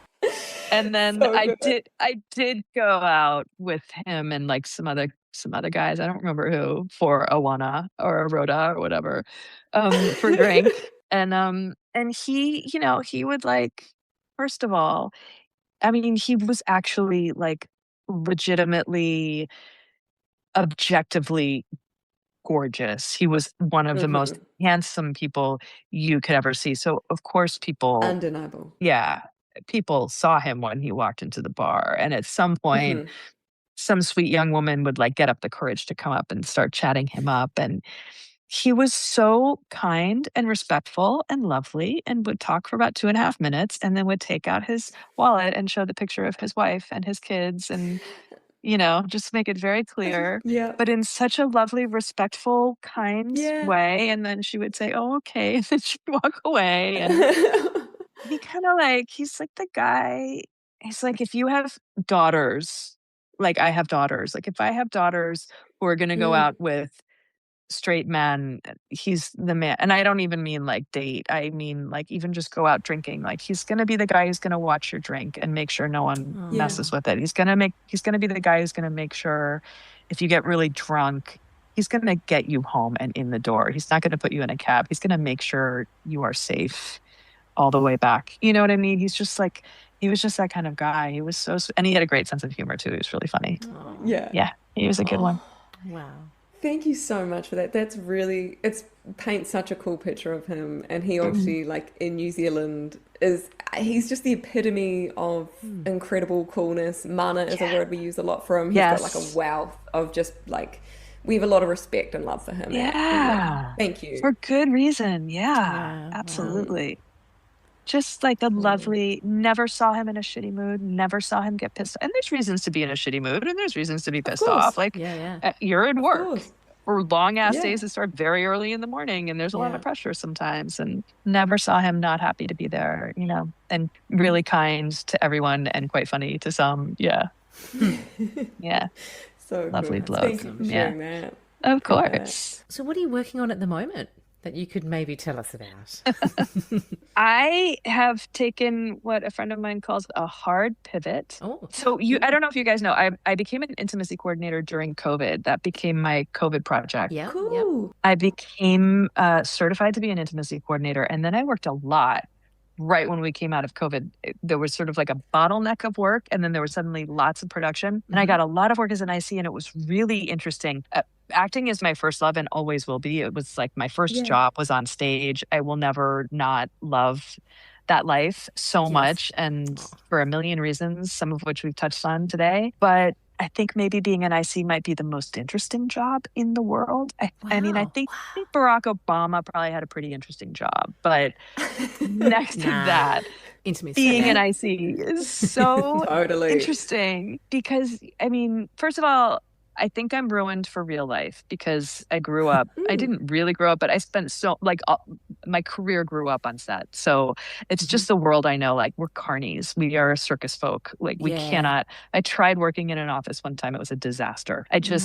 And then I did go out with him and like some other guys, I don't remember who, for a whānau or a rhoda or whatever, for drink. And he, he would like, first of all, he was actually like legitimately, objectively gorgeous. He was one of the most handsome people you could ever see. So of course people, undeniable. Yeah. People saw him when he walked into the bar. And at some point, some sweet young woman would like get up the courage to come up and start chatting him up. And he was so kind and respectful and lovely and would talk for about 2.5 minutes and then would take out his wallet and show the picture of his wife and his kids and, just make it very clear. But in such a lovely, respectful, kind way. And then she would say, oh, okay. And then she'd walk away. And he kind of like, he's like the guy, he's like, if you have daughters, like I have daughters, like if I have daughters who are going to go out with straight men, he's the man. And I don't even mean like date. I mean like even just go out drinking. Like he's going to be the guy who's going to watch your drink and make sure no one messes with it. He's going to be the guy who's going to make sure if you get really drunk, he's going to get you home and in the door. He's not going to put you in a cab. He's going to make sure you are safe all the way back. You know what I mean? He was just that kind of guy. He was so, and he had a great sense of humor too. He was really funny. Yeah. He was a good one. Wow. Thank you so much for that. That's really, paints such a cool picture of him. And he obviously, like in New Zealand, he's just the epitome of incredible coolness. Mana is a word we use a lot for him. He's got like a wealth of just like, we have a lot of respect and love for him. Yeah. Thank you. For good reason. Yeah, absolutely. Just like a lovely, never saw him in a shitty mood, never saw him get pissed. And there's reasons to be in a shitty mood and there's reasons to be pissed off. Like you're in work for long ass days that start very early in the morning and there's a lot of pressure sometimes, and never saw him not happy to be there, and really kind to everyone and quite funny to some. Yeah. Yeah. So lovely good. bloke. Thank you for sharing that. Of course. So what are you working on at the moment that you could maybe tell us about? I have taken what a friend of mine calls a hard pivot. Oh. So I don't know if you guys know, I became an intimacy coordinator during COVID. That became my COVID project. Yeah. Cool. I became certified to be an intimacy coordinator. And then I worked a lot right when we came out of COVID. There was sort of like a bottleneck of work. And then there was suddenly lots of production. And I got a lot of work as an IC, and it was really interesting. Acting is my first love and always will be. It was like my first job was on stage. I will never not love that life so much, and for a million reasons, some of which we've touched on today. But I think maybe being an IC might be the most interesting job in the world. I mean, I think Barack Obama probably had a pretty interesting job, but next to that, being an IC is so Totally. interesting because, I mean, first of all, I think I'm ruined for real life because I grew up, I didn't really grow up, but I spent my career grew up on set. So it's just the world I know. Like, we're carnies. We are circus folk. Like, we cannot, I tried working in an office one time. It was a disaster. I don't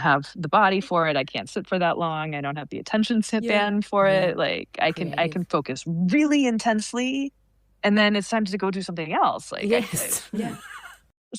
have the body for it. I can't sit for that long. I don't have the attention span for it. Like, I can focus really intensely, and then it's time to go do something else. Like,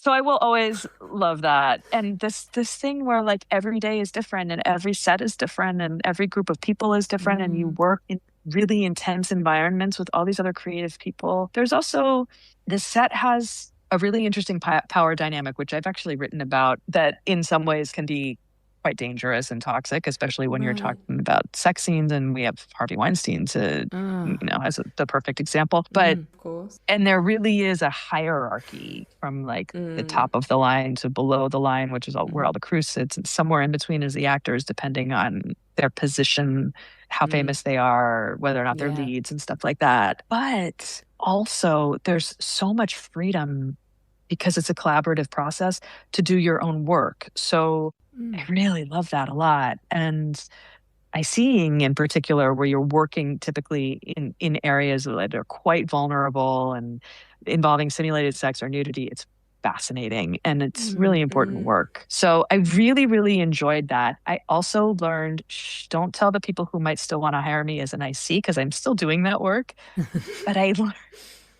so I will always love that. And this thing where like every day is different and every set is different and every group of people is different and you work in really intense environments with all these other creative people. There's also, this set has a really interesting power dynamic, which I've actually written about, that in some ways can be quite dangerous and toxic, especially when you're talking about sex scenes. And we have Harvey Weinstein as the perfect example. But of course. And there really is a hierarchy from like the top of the line to below the line, which is where all the crew sits, and somewhere in between is the actors, depending on their position, how famous they are, whether or not they're leads and stuff like that. But also there's so much freedom because it's a collaborative process to do your own work. So I really love that a lot. And ICing in particular, where you're working typically in areas that are quite vulnerable and involving simulated sex or nudity, it's fascinating and it's really important work. So I really, really enjoyed that. I also learned, don't tell the people who might still want to hire me as an IC, because I'm still doing that work. But I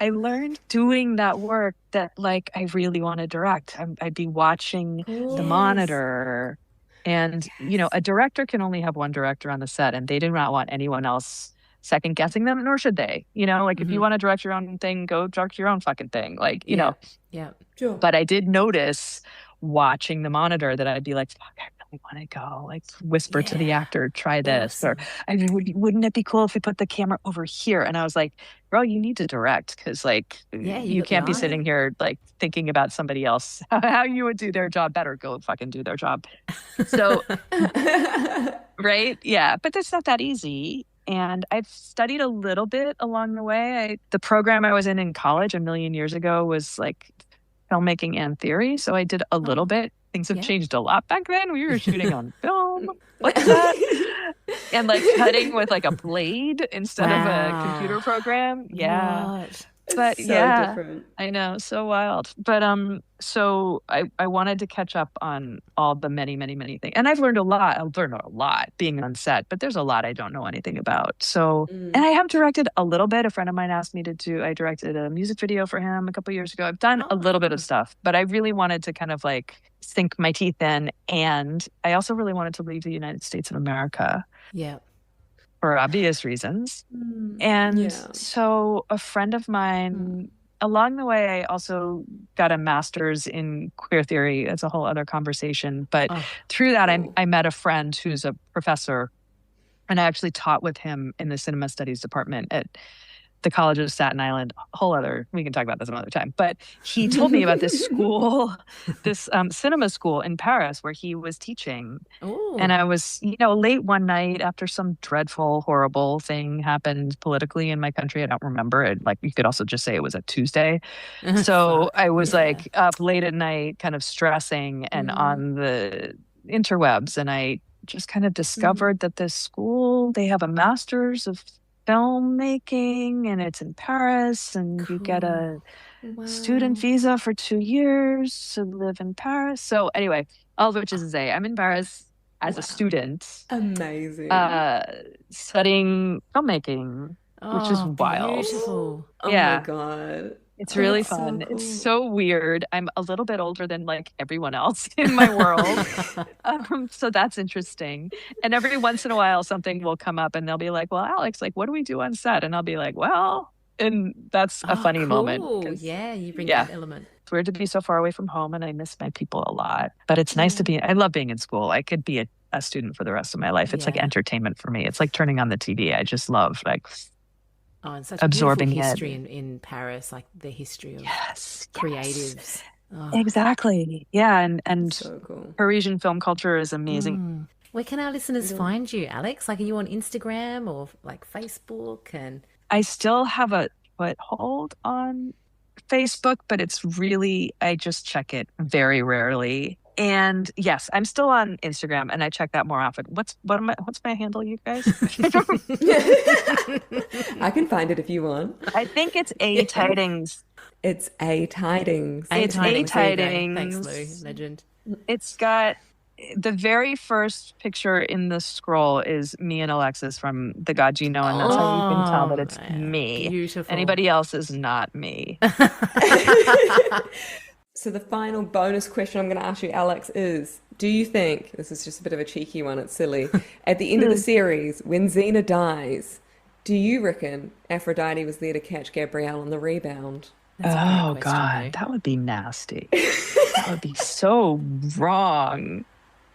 learned doing that work that like I really want to direct. I'd be watching the monitor, and a director can only have one director on the set, and they do not want anyone else second guessing them, nor should they. Like if you want to direct your own thing, go direct your own fucking thing. Like, you know. Yeah. Sure. But I did notice watching the monitor that I'd be like, fuck, I really want to go. Like, whisper to the actor, try this. Or, I mean, wouldn't it be cool if we put the camera over here? And I was like, girl, you need to direct, because like you can't be sitting here like thinking about somebody else, how you would do their job better. Go fucking do their job. So, right? Yeah. But it's not that easy. And I've studied a little bit along the way. The program I was in college a million years ago was like filmmaking and theory. So I did a little bit. Things have changed a lot back then. We were shooting on film like that. And like cutting with like a blade instead of a computer program. Yeah. What? But so different. I know, so wild. But so I wanted to catch up on all the many, many, many things. And I've learned a lot. I've learned a lot being on set, but there's a lot I don't know anything about. So, and I have directed a little bit. A friend of mine asked me I directed a music video for him a couple years ago. I've done a little bit of stuff, but I really wanted to kind of like sink my teeth in. And I also really wanted to leave the United States of America. Yeah. For obvious reasons. And so a friend of mine, along the way, I also got a master's in queer theory. It's a whole other conversation. But through that, I met a friend who's a professor, and I actually taught with him in the cinema studies department at the College of Staten Island. We can talk about this another time. But he told me about this school, this cinema school in Paris where he was teaching. Ooh. And I was, late one night after some dreadful, horrible thing happened politically in my country. I don't remember it. Like, you could also just say it was a Tuesday. So I was like up late at night, kind of stressing and on the interwebs. And I just kind of discovered that this school, they have a master's of filmmaking, and it's in Paris, and you get a student visa for 2 years to live in Paris. So anyway, all of which is to say, I'm in Paris as a student. Amazing. Studying filmmaking, which is wild. Beautiful. Oh my God. It's really fun. So cool. It's so weird. I'm a little bit older than like everyone else in my world. So that's interesting. And every once in a while, something will come up and they'll be like, well, Alex, like, what do we do on set? And I'll be like, well, and that's a funny moment. Yeah, you bring that element. It's weird to be so far away from home, and I miss my people a lot. But it's nice to be, I love being in school. I could be a student for the rest of my life. It's like entertainment for me. It's like turning on the TV. I just love like and such absorbing history in Paris, like the history of creatives. Exactly. Yeah. And So cool. Parisian film culture is amazing. Where can our listeners find you, Alex? Like, are you on Instagram or like Facebook? And I still have a foothold on Facebook, but it's really, I just check it very rarely. And yes, I'm still on Instagram and I check that more often. What's my handle, you guys? I can find it if you want. I think it's A Tidings. It's A Tydings. It's A Tydings. Thanks, Lou. Legend. It's got the very first picture in the scroll is me and Alexis from the God Geno, and that's how you can tell that it's me. Beautiful. Anybody else is not me. So the final bonus question I'm going to ask you, Alex, is do you think, this is just a bit of a cheeky one, it's silly, at the end of the series, when Xena dies, do you reckon Aphrodite was there to catch Gabrielle on the rebound? That's a great question, God, Lou. that would be nasty. That would be so wrong.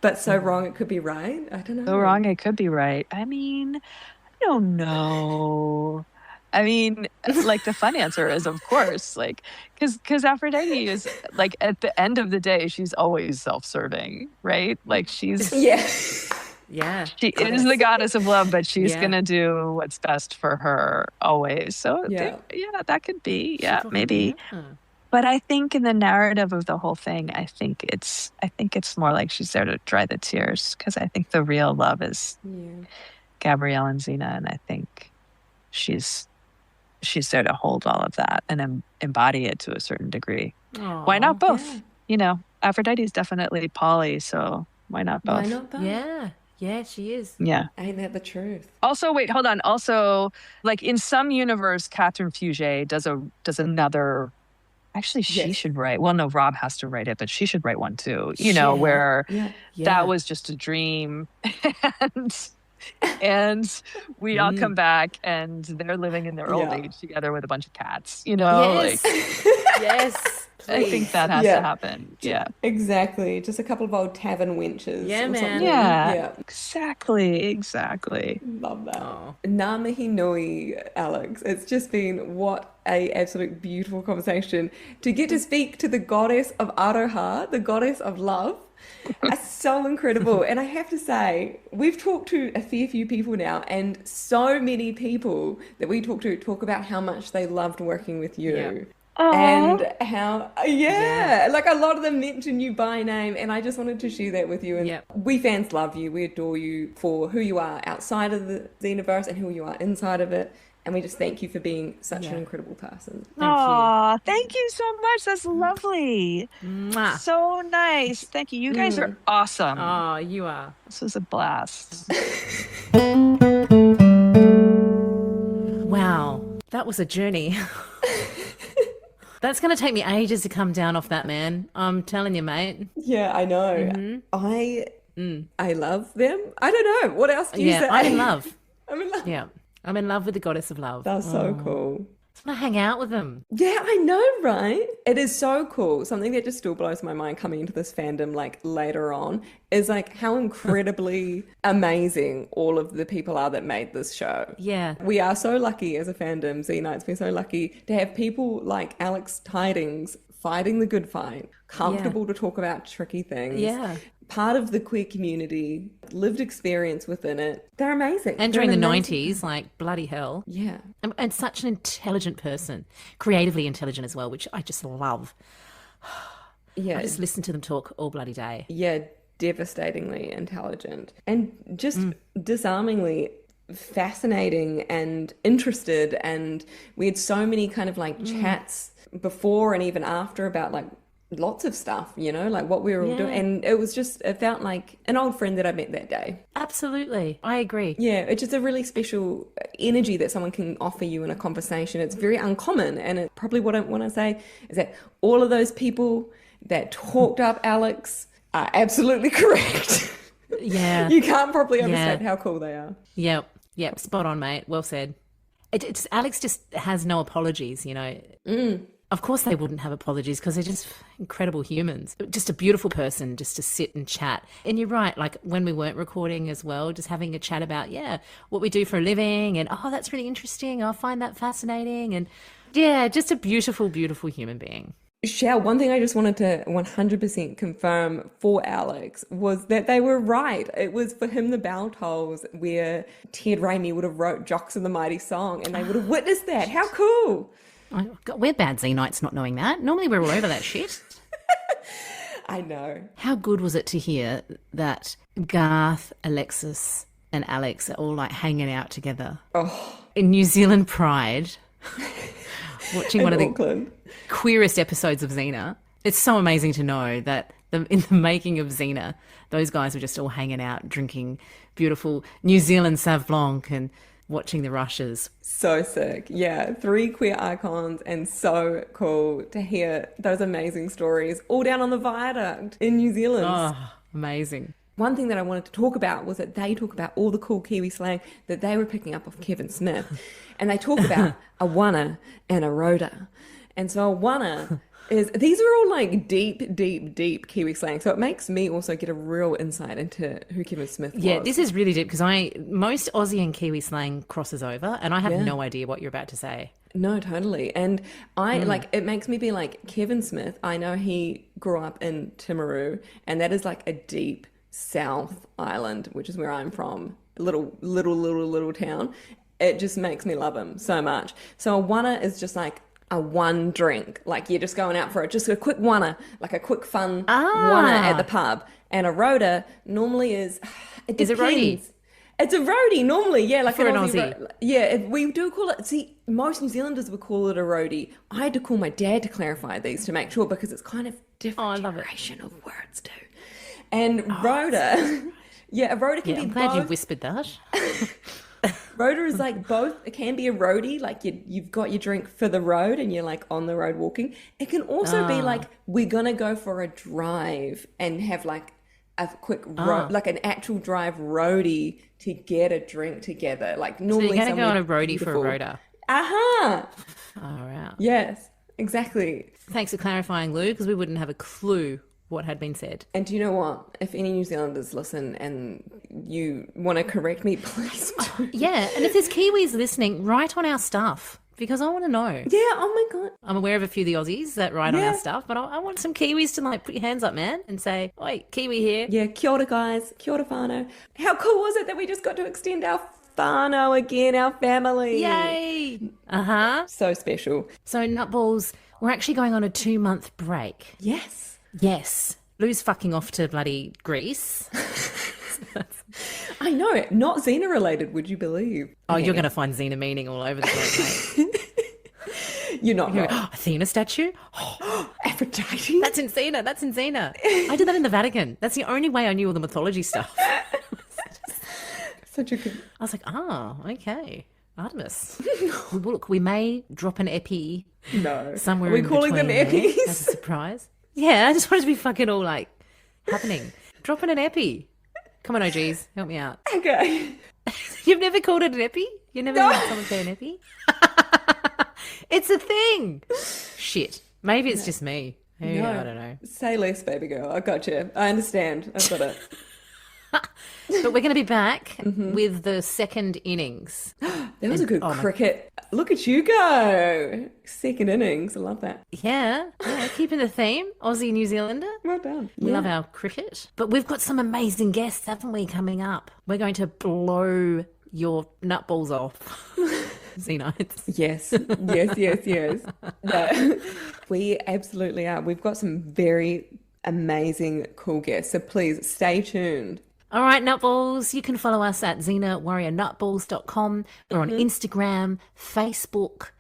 But so wrong it could be right? I don't know. So wrong it could be right. I mean, I don't know. I mean, like the fun answer is, of course, like, because Aphrodite is like at the end of the day, she's always self-serving, right? Like she's Yeah. Yeah. she is the goddess of love, but she's Yeah. gonna do what's best for her always. So Yeah. yeah, that could be, yeah, maybe. But I think in the narrative of the whole thing, I think it's more like she's there to dry the tears, because I think the real love is Gabrielle and Xena, and I think she's there to hold all of that and embody it to a certain degree. Why not both? Yeah. You know, Aphrodite is definitely poly, so why not both? Why not both? Yeah. Yeah, she is. Yeah. Ain't that the truth? Also, wait, hold on. Also, like in some universe, Catherine Fugé does another. Actually, she should write. Well, no, Rob has to write it, but she should write one too. You know, where that was just a dream, and we all come back, and they're living in their old age together with a bunch of cats. You know, Yes. like Yes. I think that has to happen. Yeah. Exactly. Just a couple of old tavern wenches. Yeah, or man. something. Yeah. Yeah. Exactly. Love that. Oh. Ngā mihi nui, Alex. It's just been what a absolute beautiful conversation to get to speak to the goddess of Aroha, the goddess of love. It's so incredible. And I have to say, we've talked to a fair few people now, and so many people that we talk about how much they loved working with you. Yeah. And how, like a lot of them mention you by name, and I just wanted to share that with you. And we fans love you. We adore you for who you are outside of the Xeniverse and who you are inside of it. And we just thank you for being such an incredible person. Thank you so much. That's lovely. Mwah. So nice. Thank you. You guys are awesome. Oh, you are. This was a blast. Wow. That was a journey. That's going to take me ages to come down off that, man. I'm telling you, mate. Yeah, I know. I love them. I don't know. What else do you say? I'm in love. I'm in love. Yeah. I'm in love with the goddess of love. That's so cool. I want to hang out with them. Yeah, I know, right? It is so cool. Something that just still blows my mind coming into this fandom, like later on, is like how incredibly amazing all of the people are that made this show. Yeah. We are so lucky as a fandom, Xenites, we're so lucky to have people like Alex Tydings fighting the good fight, comfortable to talk about tricky things. Yeah. Part of the queer community, lived experience within it. They're amazing. And They're during an the amazing- 90s, like bloody hell. Yeah. And such an intelligent person, creatively intelligent as well, which I just love. Yeah. I just listen to them talk all bloody day. Yeah, devastatingly intelligent. And just disarmingly fascinating and interested. And we had so many kind of like chats before and even after about like lots of stuff, you know, like what we were all doing. And it felt like an old friend that I met that day. Absolutely. I agree. Yeah, it's just a really special energy that someone can offer you in a conversation. It's very uncommon. And it, probably what I want to say is that all of those people that talked up Alex are absolutely correct. Yeah. You can't probably understand how cool they are. Yep. Yep. Spot on, mate. Well said. It's Alex just has no apologies, you know. Of course they wouldn't have apologies because they're just incredible humans. Just a beautiful person just to sit and chat. And you're right, like when we weren't recording as well, just having a chat about, what we do for a living and, oh, that's really interesting. I find that fascinating. And yeah, just a beautiful, beautiful human being. Shell, one thing I just wanted to 100% confirm for Alex was that they were right. It was for him the bell tolls where Ted Raimi would have wrote Joxer the Mighty Song and they would have witnessed that. How cool! Oh, God, we're bad Xenites not knowing that. Normally we're all over that shit. I know. How good was it to hear that Garth, Alexis and Alex are all like hanging out together in New Zealand Pride, watching one of the queerest episodes of Xena. It's so amazing to know that in the making of Xena, those guys were just all hanging out, drinking beautiful New Zealand Sauv Blanc and watching the rushes. So sick. Yeah, 3 queer icons and so cool to hear those amazing stories all down on the viaduct in New Zealand. Oh, amazing. One thing that I wanted to talk about was that they talk about all the cool Kiwi slang that they were picking up off Kevin Smith. And they talk about a whānau and a rhoda. And so a whānau these are all like deep Kiwi slang. So it makes me also get a real insight into who Kevin Smith was. Yeah, this is really deep because most Aussie and Kiwi slang crosses over and I have no idea what you're about to say. No, totally. And it makes me be like, Kevin Smith, I know he grew up in Timaru and that is like a deep South Island, which is where I'm from, little town. It just makes me love him so much. So a whānau is just like a one drink, like you're just going out for just a quick whānau, like a quick fun whānau at the pub. And a rhoda normally is it is it roadie? It's a roadie normally, yeah, like for an Aussie. Yeah, we do call it. See, most New Zealanders would call it a roadie. I had to call my dad to clarify these to make sure because it's kind of different generation of words too. And rhoda, yeah, a rhoda can be I'm glad both. you whispered that. Rhoda is like both. It can be a roadie, like you've got your drink for the road and you're like on the road walking. It can also be like we're gonna go for a drive and have like a quick like an actual drive roadie to get a drink together. Like normally, so you're gonna go on a roadie for a rhoda. Aha! Oh, wow. Yes, exactly. Thanks for clarifying, Lou, because we wouldn't have a clue what had been said. And do you know what? If any New Zealanders listen and you want to correct me, please do. Yeah, and if there's Kiwis listening, write on our stuff because I want to know. Yeah, oh my God. I'm aware of a few of the Aussies that write on our stuff, but I want some Kiwis to like put your hands up, man, and say, oi, Kiwi here. Yeah, kia ora, guys. Kia ora, whānau. How cool was it that we just got to extend our whānau again, our family? Yay! Uh-huh. So special. So, Nutballs, we're actually going on a 2-month break. Yes. Yes. Lou's fucking off to bloody Greece. I know. Not Xena related, would you believe? Oh, you're going to find Xena meaning all over the place, mate. You're not wrong. Athena statue? Aphrodite? That's in Xena. That's in Xena. I did that in the Vatican. That's the only way I knew all the mythology stuff. Such a good... I was like, okay. Artemis. Look, we may drop an epi somewhere in between. We're calling them epis. As a surprise. Yeah, I just wanted to be fucking all like happening. Dropping an epi. Come on, OGs, help me out. Okay. You've never called it an epi? You never heard someone say an epi? It's a thing. Shit. Maybe it's just me. Maybe, I don't know. Say less, baby girl. I got you. I understand. I've got it. But we're going to be back with the second innings. That was a good cricket. Look at you go. Second innings. I love that. Yeah, keeping the theme. Aussie New Zealander. Well done. We love our cricket. But we've got some amazing guests, haven't we, coming up? We're going to blow your nutballs off. Xenites. Yes. No, we absolutely are. We've got some very amazing, cool guests. So please stay tuned. All right, Nutballs, you can follow us at XenaWarriorNutballs.com. We're on Instagram, Facebook.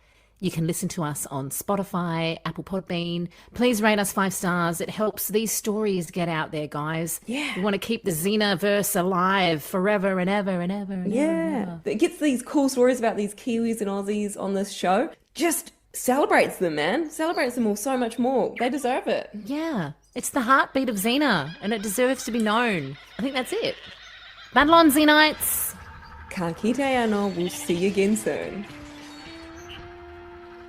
You can listen to us on Spotify, Apple Podbean. Please rate us 5 stars. It helps these stories get out there, guys. Yeah. We want to keep the Xena-verse alive forever and ever and ever and ever. It gets these cool stories about these Kiwis and Aussies on this show. Just celebrates them, man. Celebrates them all so much more. They deserve it. Yeah. It's the heartbeat of Xena, and it deserves to be known. I think that's it. Battle on, Xenites! Ka kite anō. We'll see you again soon.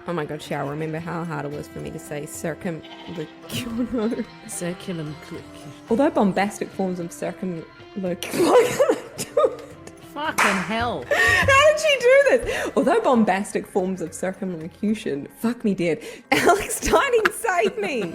Oh my God, Shao, remember how hard it was for me to say circumlocution? Circulum. Although bombastic forms of circumlocution. Fucking hell. How did she do this? Although bombastic forms of circumlocution, fuck me dead. Alex Tydings, save me.